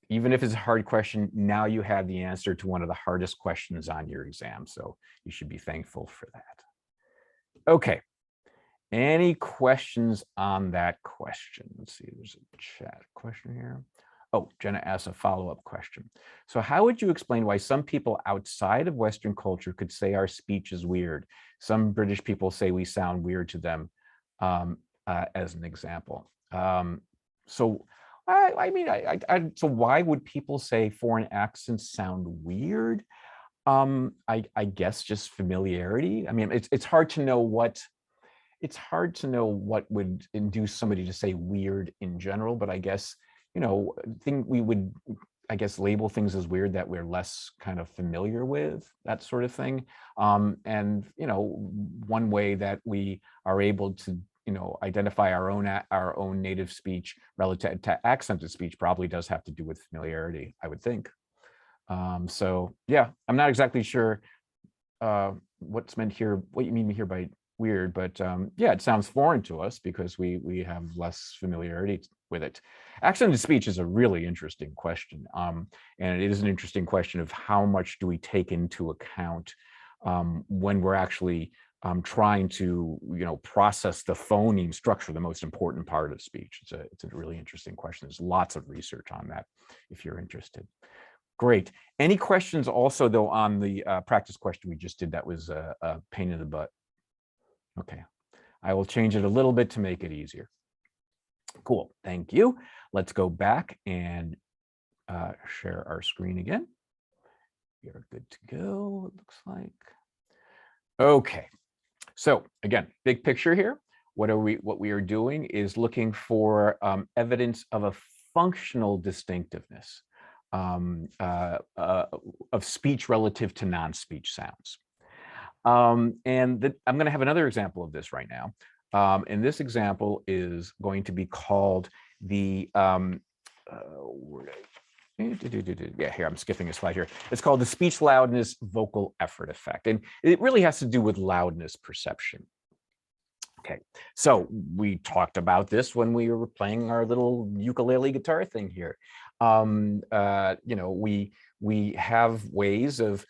even if it's a hard question, now you have the answer to one of the hardest questions on your exam. So you should be thankful for that. Okay. Any questions on that question? Let's see, there's a chat question here. Oh, Jenna asks a follow-up question. So how would you explain why some people outside of Western culture could say our speech is weird? Some British people say we sound weird to them, as an example. So so why would people say foreign accents sound weird? I guess just familiarity. I mean, it's hard to know what would induce somebody to say weird in general, but I guess, we would, I guess, label things as weird that we're less kind of familiar with, that sort of thing. And, one way that we are able to, identify our own native speech relative to accented speech probably does have to do with familiarity, I would think. So yeah, I'm not exactly sure what's meant here, what you mean here by weird, but yeah, it sounds foreign to us because we have less familiarity with it. Accented speech is a really interesting question, and it is an interesting question of how much do we take into account when we're actually trying to process the phoneme structure, the most important part of speech. It's a really interesting question. There's lots of research on that if you're interested. Great. Any questions also, though, on the practice question we just did that was a pain in the butt? Okay, I will change it a little bit to make it easier. Cool, thank you. Let's go back and share our screen again. You're good to go, it looks like. Okay, so again, big picture here. what we are doing is looking for evidence of a functional distinctiveness of speech relative to non-speech sounds. I'm going to have another example of this right now. And this example is going to be called the, yeah, here, I'm skipping a slide here. It's called the speech loudness vocal effort effect. And it really has to do with loudness perception. Okay, so we talked about this when we were playing our little ukulele guitar thing here. You know, we have ways of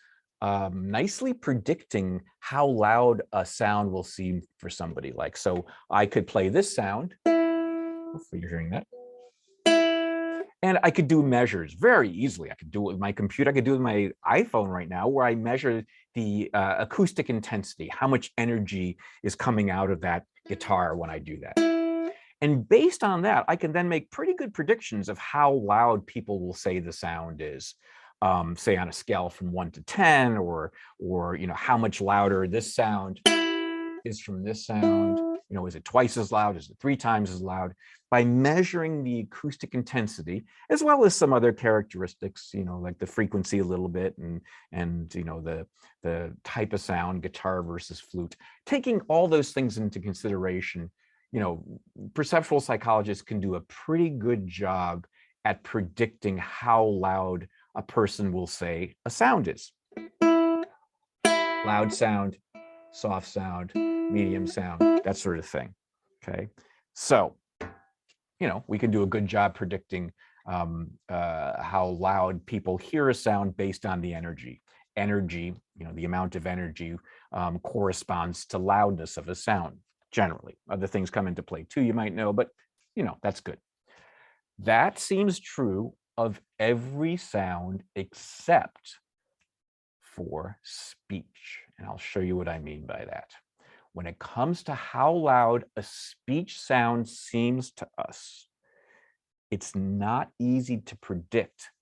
nicely predicting how loud a sound will seem for somebody. Like, so I could play this sound. Hopefully you're hearing that. And I could do measures very easily. I could do it with my computer. I could do it with my iPhone right now, where I measure the acoustic intensity, how much energy is coming out of that guitar when I do that. And based on that, I can then make pretty good predictions of how loud people will say the sound is, say on a scale from 1 to 10, or you know, how much louder this sound is from this sound. You know, is it twice as loud? Is it 3 times as loud? By measuring the acoustic intensity, as well as some other characteristics, you know, like the frequency a little bit, and you know, the type of sound, guitar versus flute. Taking all those things into consideration, you know, perceptual psychologists can do a pretty good job at predicting how loud a person will say a sound is. Loud sound, soft sound, medium sound, that sort of thing. Okay, so you know, we can do a good job predicting how loud people hear a sound based on the energy. Energy, you know, the amount of energy corresponds to loudness of a sound. Generally, other things come into play too, you might know, but you know, that's good. That seems true of every sound except for speech. And I'll show you what I mean by that. When it comes to how loud a speech sound seems to us, it's not easy to predict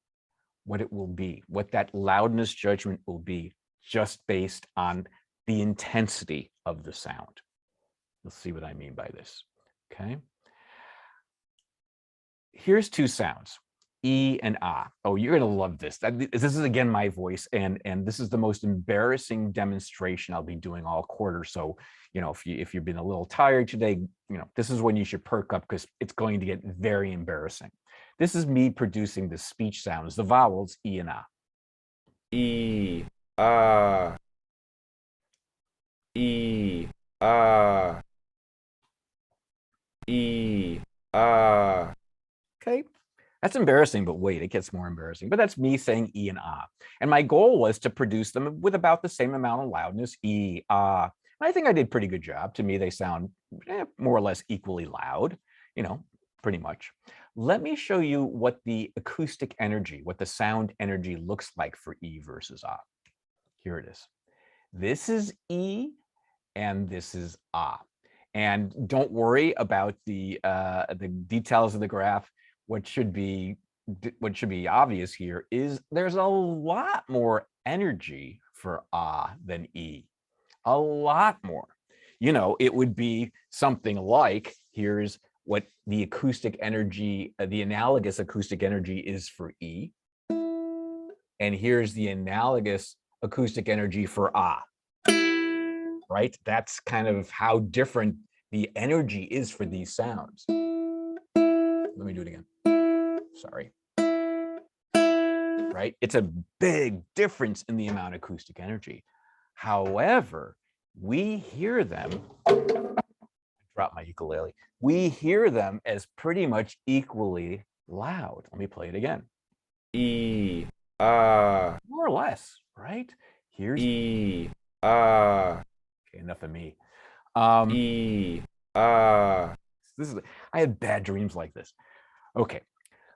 what it will be, what that loudness judgment will be, just based on the intensity of the sound. You'll see what I mean by this, okay? Here's 2 sounds, E and ah. Oh, you're gonna love this. This is again my voice, and this is the most embarrassing demonstration I'll be doing all quarter. So, you know, if you've been a little tired today, you know, this is when you should perk up, because it's going to get very embarrassing. This is me producing the speech sounds, the vowels E and ah. E, ah, E, ah, E, ah. Okay. That's embarrassing, but wait, it gets more embarrassing. But that's me saying E and ah. And my goal was to produce them with about the same amount of loudness, E, ah. I think I did a pretty good job. To me, they sound more or less equally loud, you know, pretty much. Let me show you what the acoustic energy, what the sound energy looks like for E versus ah. Here it is. This is E and this is ah. And don't worry about the details of the graph. What should be obvious here is there's a lot more energy for ah than E. A lot more. You know, it would be something like, here's what the acoustic energy, the analogous acoustic energy is for E. And here's the analogous acoustic energy for ah. Right? That's kind of how different the energy is for these sounds. Let me do it again. Sorry. Right? It's a big difference in the amount of acoustic energy. However, we hear them, drop my ukulele, we hear them as pretty much equally loud. Let me play it again. E, ah. More or less, right? Here's E, ah. Okay, enough of me. E, ah. This is, I had bad dreams like this. Okay,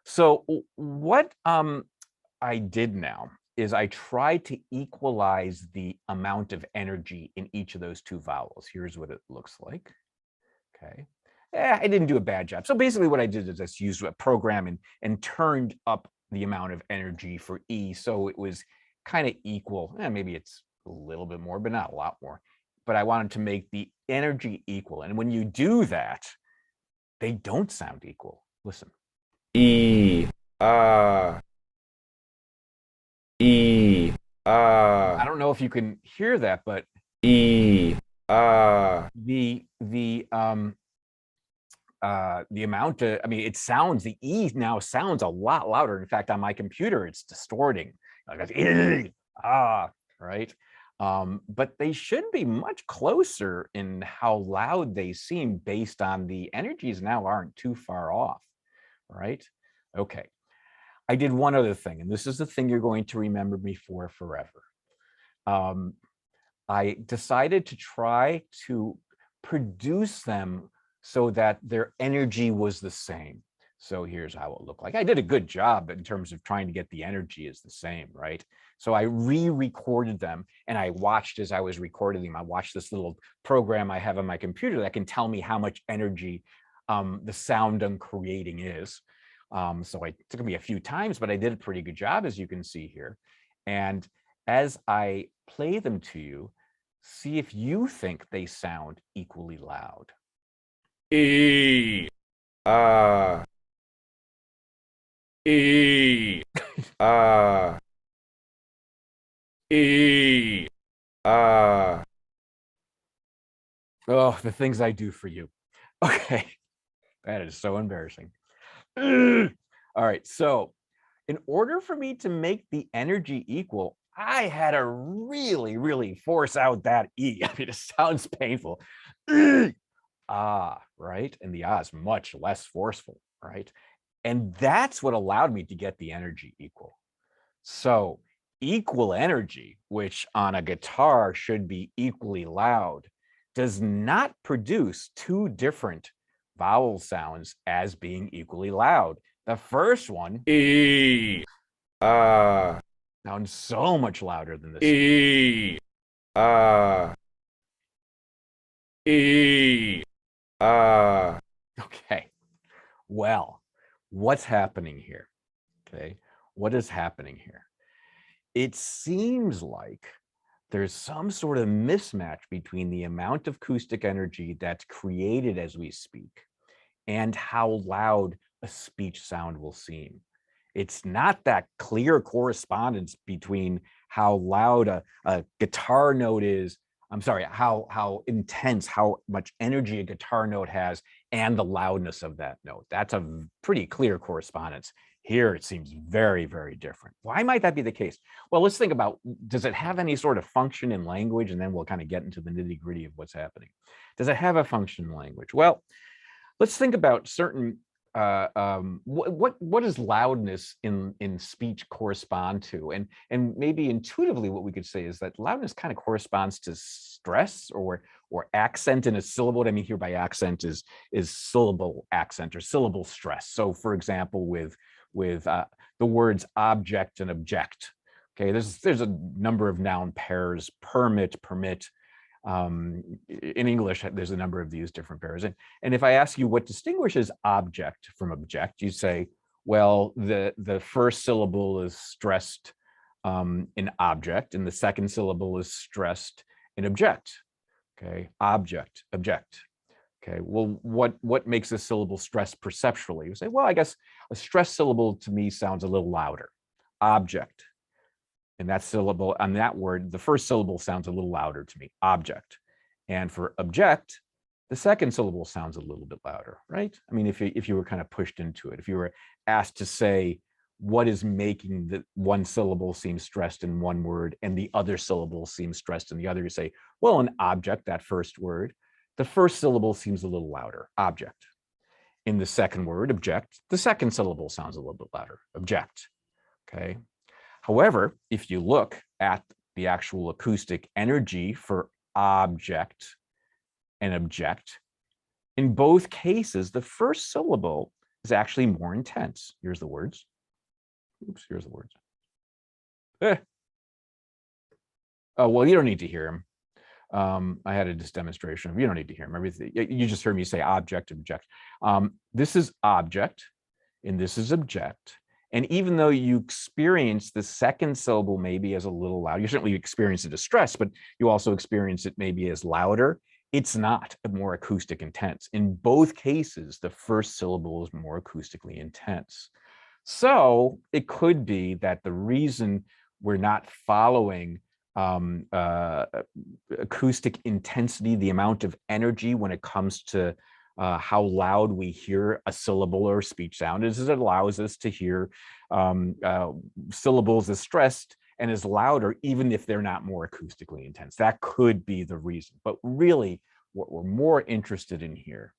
so what I did now is I tried to equalize the amount of energy in each of those 2 vowels. Here's what it looks like. Okay. I didn't do a bad job. So basically what I did is I just used a program and turned up the amount of energy for E, so it was kind of equal. Maybe it's a little bit more, but not a lot more. but I wanted to make the energy equal. And when you do that, they don't sound equal. Listen. E, ah, E, I ah, don't know if you can hear that, but E, ah, the amount of, I mean, it sounds, the E now sounds a lot louder. In fact, on my computer, it's distorting. Like it's, right? But they should be much closer in how loud they seem based on the energies now aren't too far off, right? Okay. I did one other thing, and this is the thing you're going to remember me for forever. I decided to try to produce them so that their energy was the same. So here's how it looked like. I did a good job in terms of trying to get the energy is the same, right? So I re-recorded them and I watched as I was recording them. I watched this little program I have on my computer that can tell me how much energy the sound I'm creating is. So it took me a few times, but I did a pretty good job, as you can see here. And as I play them to you, see if you think they sound equally loud. E, ah, E, ah, E, ah. Oh, the things I do for you. Okay, that is so embarrassing. All right, so in order for me to make the energy equal, I had to really, really force out that E. I mean, it sounds painful. Right? And the is much less forceful, right? And that's what allowed me to get the energy equal. So equal energy, which on a guitar should be equally loud, does not produce two different vowel sounds as being equally loud. The first one E, ah, sounds so much louder than the second. E, ah, E, ah. Okay, well, what's happening here? Okay, what is happening here? It seems like there's some sort of mismatch between the amount of acoustic energy that's created as we speak and how loud a speech sound will seem. It's not that clear correspondence between how loud a guitar note is. I'm sorry, how intense, how much energy a guitar note has and the loudness of that note. That's a pretty clear correspondence. Here, it seems very, very different. Why might that be the case? Well, let's think about, does it have any sort of function in language? And then we'll kind of get into the nitty gritty of what's happening. Does it have a function in language? Well, let's think about certain what does loudness in speech correspond to, and maybe intuitively what we could say is that loudness kind of corresponds to stress or accent in a syllable. What I mean here by accent is syllable accent or syllable stress. So for example, with the words object and object, okay, there's a number of noun pairs: permit, permit. In English, there's a number of these different pairs. And if I ask you what distinguishes object from object, you say, well, the first syllable is stressed in object, and the second syllable is stressed in object. Okay, object, object. Okay, well, what makes a syllable stressed perceptually? You say, well, I guess a stressed syllable to me sounds a little louder. Object. And that syllable on that word, the first syllable sounds a little louder to me, object. And for object, the second syllable sounds a little bit louder, right? I mean, if you were kind of pushed into it, if you were asked to say what is making the one syllable seem stressed in one word and the other syllable seems stressed in the other, you say, well, an object, that first word, the first syllable seems a little louder, object. In the second word, object, the second syllable sounds a little bit louder, object, okay? However, if you look at the actual acoustic energy for object and object, in both cases, the first syllable is actually more intense. Here's the words. Oops, here's the words. Oh, well, you don't need to hear them. I had this demonstration. You don't need to hear them. Everything, you just heard me say object, object. This is object, and this is object. And even though you experience the second syllable maybe as a little loud, you certainly experience it as stress, but you also experience it maybe as louder. It's not more acoustic intense. In both cases, the first syllable is more acoustically intense. So it could be that the reason we're not following acoustic intensity, the amount of energy when it comes to how loud we hear a syllable or speech sound, is it allows us to hear syllables as stressed and as louder, even if they're not more acoustically intense. That could be the reason. But really, what we're more interested in here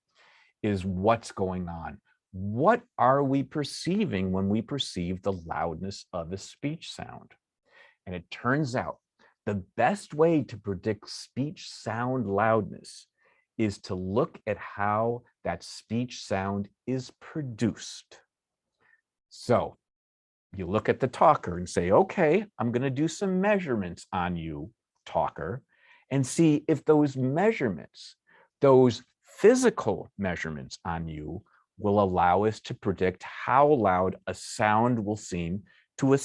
is what's going on. What are we perceiving when we perceive the loudness of a speech sound? And it turns out the best way to predict speech sound loudness is to look at how that speech sound is produced. So you look at the talker and say, okay, I'm going to do some measurements on you, talker, and see if those measurements, those physical measurements on you, will allow us to predict how loud a sound will seem to a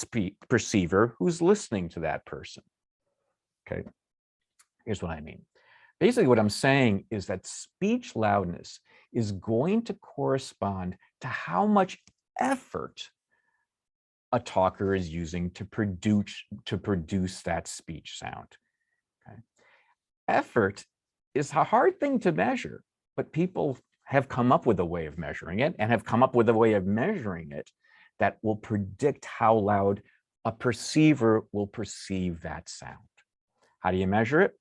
perceiver who's listening to that person. Okay, here's what I mean. Basically, what I'm saying is that speech loudness is going to correspond to how much effort a talker is using to produce that speech sound. Okay. Effort is a hard thing to measure, but people have come up with a way of measuring it and have come up with a way of measuring it that will predict how loud a perceiver will perceive that sound. How do you measure it?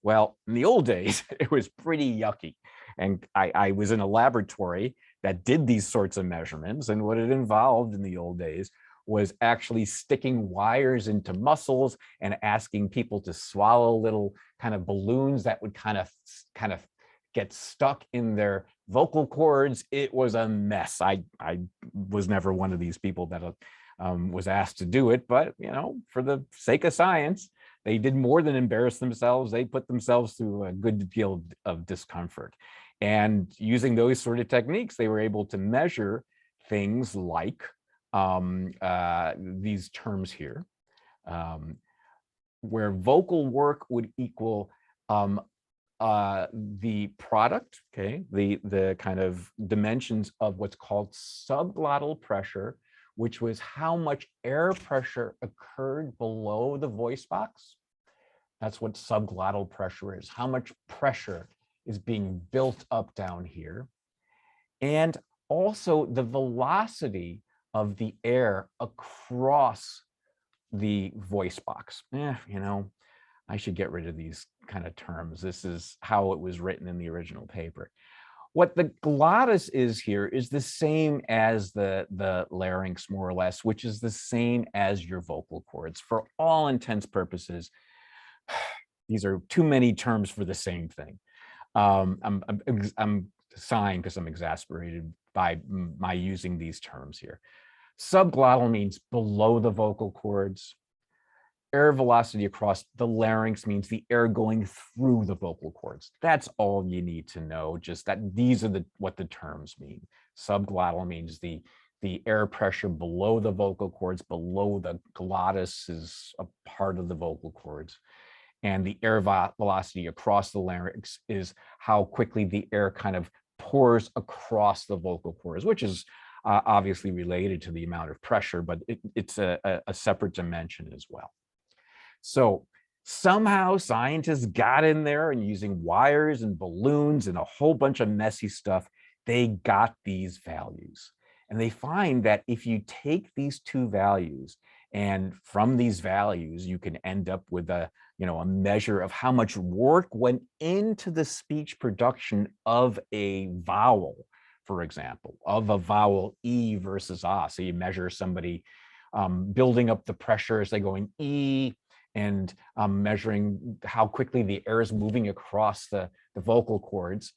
Well, in the old days, it was pretty yucky. And I was in a laboratory that did these sorts of measurements. And what it involved in the old days was actually sticking wires into muscles and asking people to swallow little kind of balloons that would kind of get stuck in their vocal cords. It was a mess. I was never one of these people that was asked to do it, but for the sake of science, they did more than embarrass themselves. They put themselves through a good deal of discomfort. And using those sort of techniques, they were able to measure things like these terms here, where vocal work would equal the product, okay, the kind of dimensions of what's called subglottal pressure, which was how much air pressure occurred below the voice box. That's what subglottal pressure is, how much pressure is being built up down here. And also the velocity of the air across the voice box. I should get rid of these kind of terms. This is how it was written in the original paper. What the glottis is here is the same as the larynx, more or less, which is the same as your vocal cords. For all intents purposes, these are too many terms for the same thing. I'm sighing because I'm exasperated by my using these terms here. Subglottal means below the vocal cords. Air velocity across the larynx means the air going through the vocal cords. That's all you need to know, just that these are what the terms mean. Subglottal means the air pressure below the vocal cords, below the glottis is a part of the vocal cords. And the air velocity across the larynx is how quickly the air kind of pours across the vocal cords, which is obviously related to the amount of pressure, but it's a separate dimension as well. So somehow scientists got in there and using wires and balloons and a whole bunch of messy stuff, they got these values. And they find that if you take these two values and from these values, you can end up with a measure of how much work went into the speech production of a vowel, for example, of a vowel E versus ah. So you measure somebody building up the pressure as they go in E, and measuring how quickly the air is moving across the vocal cords.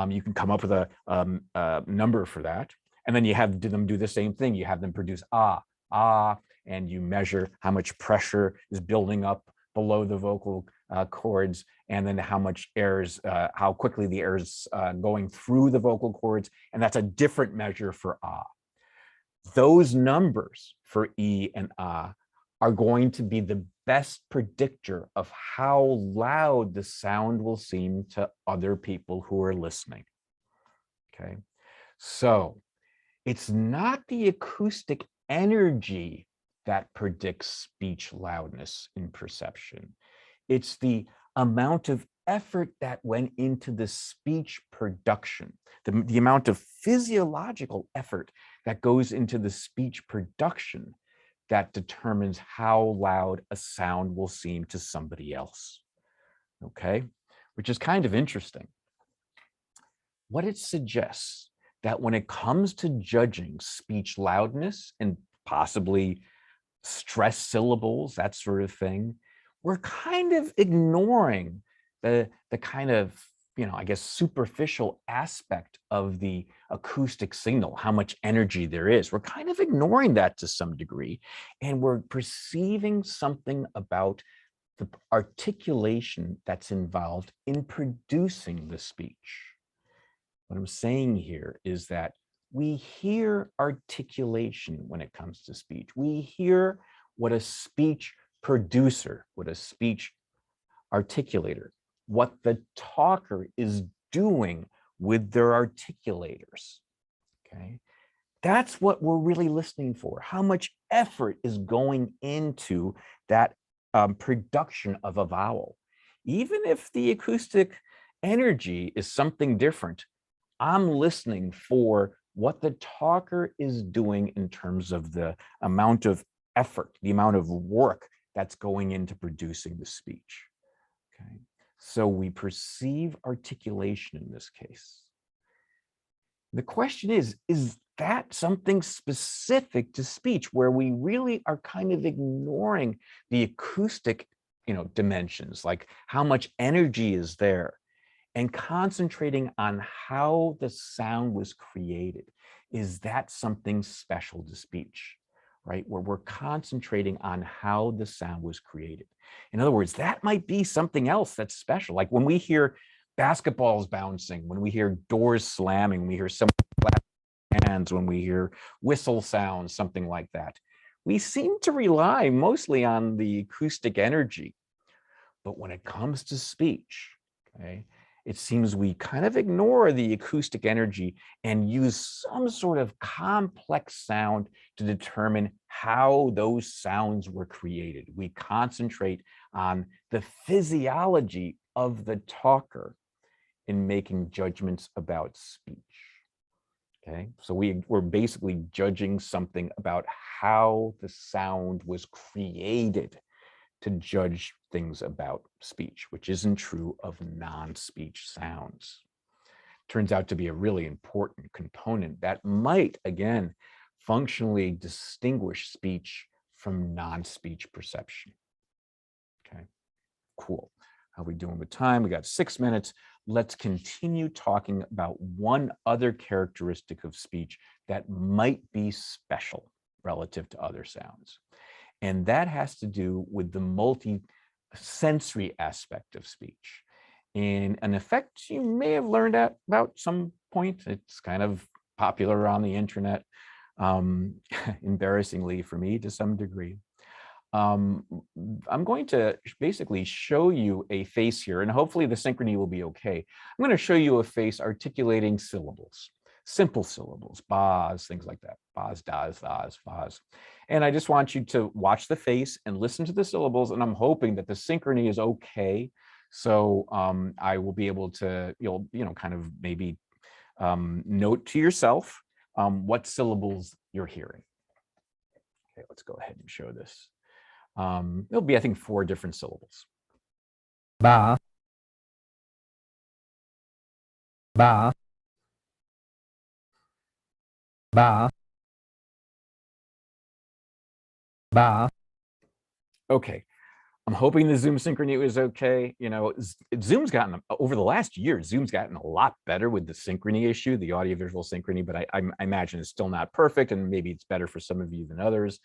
You can come up with a number for that. And then you have them do the same thing. You have them produce ah, ah, and you measure how much pressure is building up below the vocal cords, and then how much air is, how quickly the air is going through the vocal cords. And that's a different measure for ah. Those numbers for E and A are going to be the best predictor of how loud the sound will seem to other people who are listening. Okay, so it's not the acoustic energy that predicts speech loudness in perception. It's the amount of effort that went into the speech production, the amount of physiological effort that goes into the speech production that determines how loud a sound will seem to somebody else. Okay, which is kind of interesting. What it suggests that when it comes to judging speech loudness and possibly stress syllables, that sort of thing, we're kind of ignoring the kind of, I guess, superficial aspect of the acoustic signal, how much energy there is. We're kind of ignoring that to some degree, and we're perceiving something about the articulation that's involved in producing the speech. What I'm saying here is that we hear articulation when it comes to speech. We hear what a speech producer, what a speech articulator, what the talker is doing with their articulators. Okay, that's what we're really listening for. How much effort is going into that production of a vowel? Even if the acoustic energy is something different, I'm listening for what the talker is doing in terms of the amount of effort, the amount of work that's going into producing the speech. Okay, so we perceive articulation in this case. The question is that something specific to speech where we really are kind of ignoring the acoustic, dimensions, like how much energy is there, and concentrating on how the sound was created? Is that something special to speech, right? Where we're concentrating on how the sound was created. In other words, that might be something else that's special. Like when we hear basketballs bouncing, when we hear doors slamming, when we hear someone clap hands, when we hear whistle sounds, something like that. We seem to rely mostly on the acoustic energy. But when it comes to speech, okay, it seems we kind of ignore the acoustic energy and use some sort of complex sound to determine how those sounds were created. We concentrate on the physiology of the talker in making judgments about speech. Okay, so we're basically judging something about how the sound was created to judge things about speech, which isn't true of non-speech sounds. Turns out to be a really important component that might, again, functionally distinguish speech from non-speech perception. Okay, cool. How are we doing with time? We got 6 minutes. Let's continue talking about one other characteristic of speech that might be special relative to other sounds. And that has to do with the multi-sensory aspect of speech. And an effect you may have learned about some point. It's kind of popular on the internet, embarrassingly for me to some degree. I'm going to basically show you a face here, and hopefully the synchrony will be okay. I'm going to show you a face articulating syllables, simple syllables, bas, things like that, bas, das, das, vas. And I just want you to watch the face and listen to the syllables, and I'm hoping that the synchrony is okay. So I will be able to, kind of maybe note to yourself what syllables you're hearing. Okay, let's go ahead and show this. There'll be, I think, 4 different syllables. Ba, ba, ba, ba. Okay, I'm hoping the Zoom synchrony was okay. Zoom's gotten, over the last year, Zoom's gotten a lot better with the synchrony issue, the audio-visual synchrony, but I imagine it's still not perfect, and maybe it's better for some of you than others.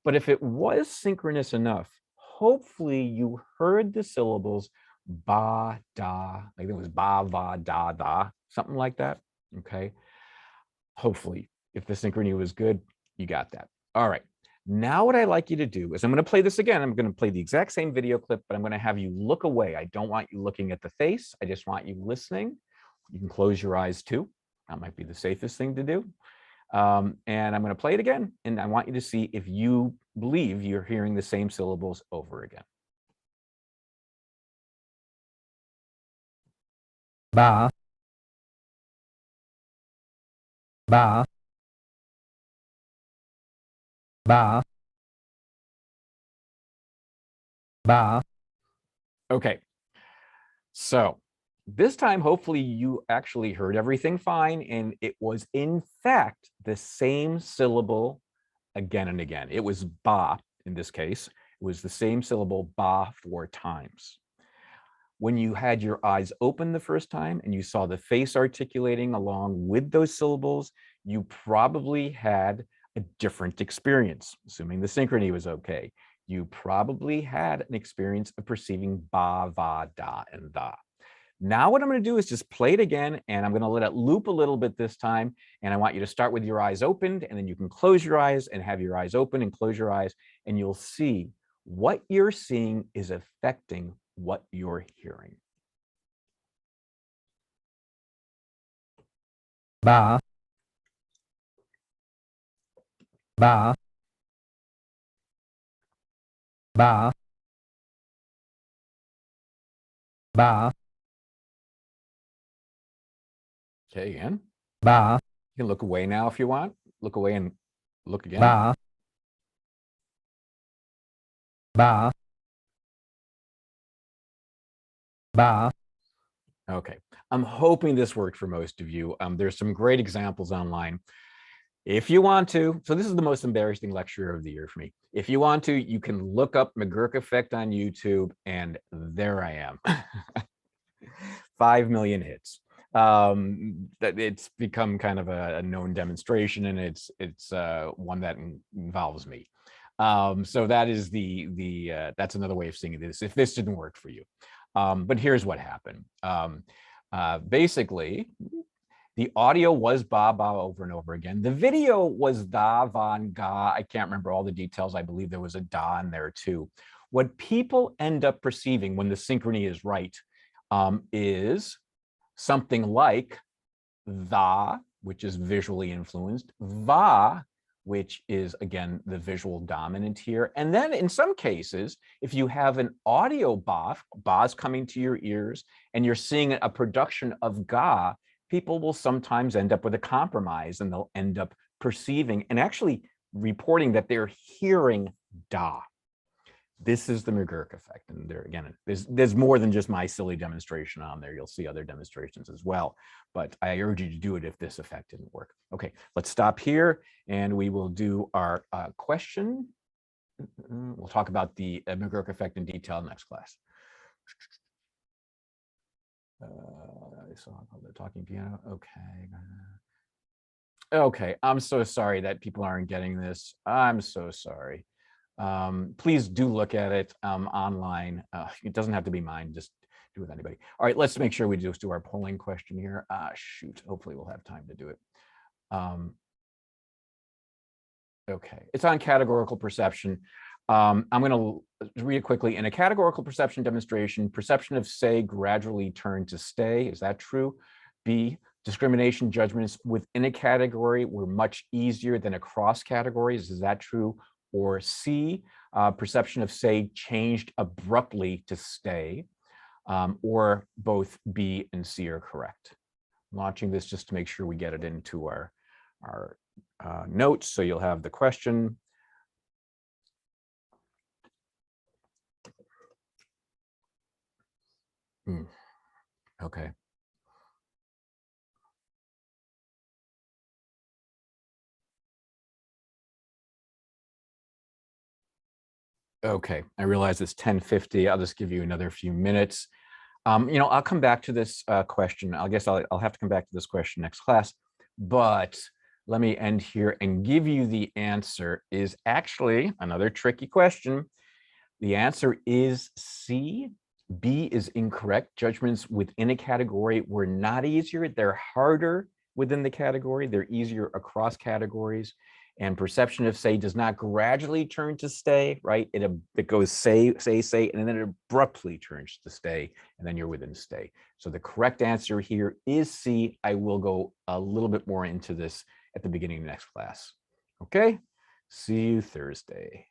But if it was synchronous enough, hopefully you heard the syllables ba, da, like it was ba, va, da, da, something like that, okay? Hopefully, if the synchrony was good, You got that. All right. Now what I'd like you to do is I'm going to play this again. I'm going to play the exact same video clip, but I'm going to have you look away. I don't want you looking at the face. I just want you listening. You can close your eyes too. That might be the safest thing to do. And I'm going to play it again. And I want you to see if you believe you're hearing the same syllables over again. Ba. Ba. Ba. Ba. Okay. So this time, hopefully you actually heard everything fine. And it was, in fact, the same syllable again and again. It was ba in this case. It was the same syllable ba 4 times. When you had your eyes open the first time and you saw the face articulating along with those syllables, you probably had a different experience, assuming the synchrony was okay. You probably had an experience of perceiving ba, va, da, and da. Now what I'm going to do is just play it again, and I'm going to let it loop a little bit this time. And I want you to start with your eyes opened, and then you can close your eyes and have your eyes open and close your eyes, and you'll see what you're seeing is affecting what you're hearing. Ba. Ba. Ba. Ba. Okay, again. Ba. You can look away now if you want. Look away and look again. Ba. Ba. Ba. Okay, I'm hoping this worked for most of you. There's some great examples online. If you want to, so this is the most embarrassing lecture of the year for me. If you want to, you can look up McGurk effect on YouTube, and there I am. 5 million hits. It's become kind of a known demonstration, and it's one that involves me. So that is that's another way of seeing this. If this didn't work for you, but here's what happened. Basically, the audio was ba ba over and over again. The video was da, van, ga. I can't remember all the details. I believe there was a da in there too. What people end up perceiving when the synchrony is right is something like the, which is visually influenced, va, which is, again, the visual dominant here. And then in some cases, if you have an audio ba's coming to your ears, and you're seeing a production of ga, people will sometimes end up with a compromise, and they'll end up perceiving and actually reporting that they're hearing da. This is the McGurk effect. And there again, there's more than just my silly demonstration on there. You'll see other demonstrations as well. But I urge you to do it if this effect didn't work. Okay, let's stop here, and we will do our question. We'll talk about the McGurk effect in detail next class. I saw the talking piano. Okay. Okay, I'm so sorry that people aren't getting this. I'm so sorry. Please do look at it online. It doesn't have to be mine, just do it with anybody. All right, let's make sure we just do our polling question here. Shoot, hopefully we'll have time to do it. Okay, it's on categorical perception. I'm going to read it quickly. In a categorical perception demonstration, perception of say gradually turned to stay. Is that true? B, discrimination judgments within a category were much easier than across categories. Is that true? Or C, perception of say changed abruptly to stay, or both B and C are correct. I'm launching this just to make sure we get it into our notes, so you'll have the question. Okay. Okay, I realize it's 10:50. I'll just give you another few minutes. I'll come back to this question. I guess I'll have to come back to this question next class, but let me end here and give you the answer. Is actually another tricky question. The answer is C. B is incorrect. Judgments within a category were not easier. They're harder within the category. They're easier across categories. And perception of say does not gradually turn to stay, right? It goes say, and then it abruptly turns to stay, and then you're within stay. So the correct answer here is C. I will go a little bit more into this at the beginning of the next class. Okay, see you Thursday.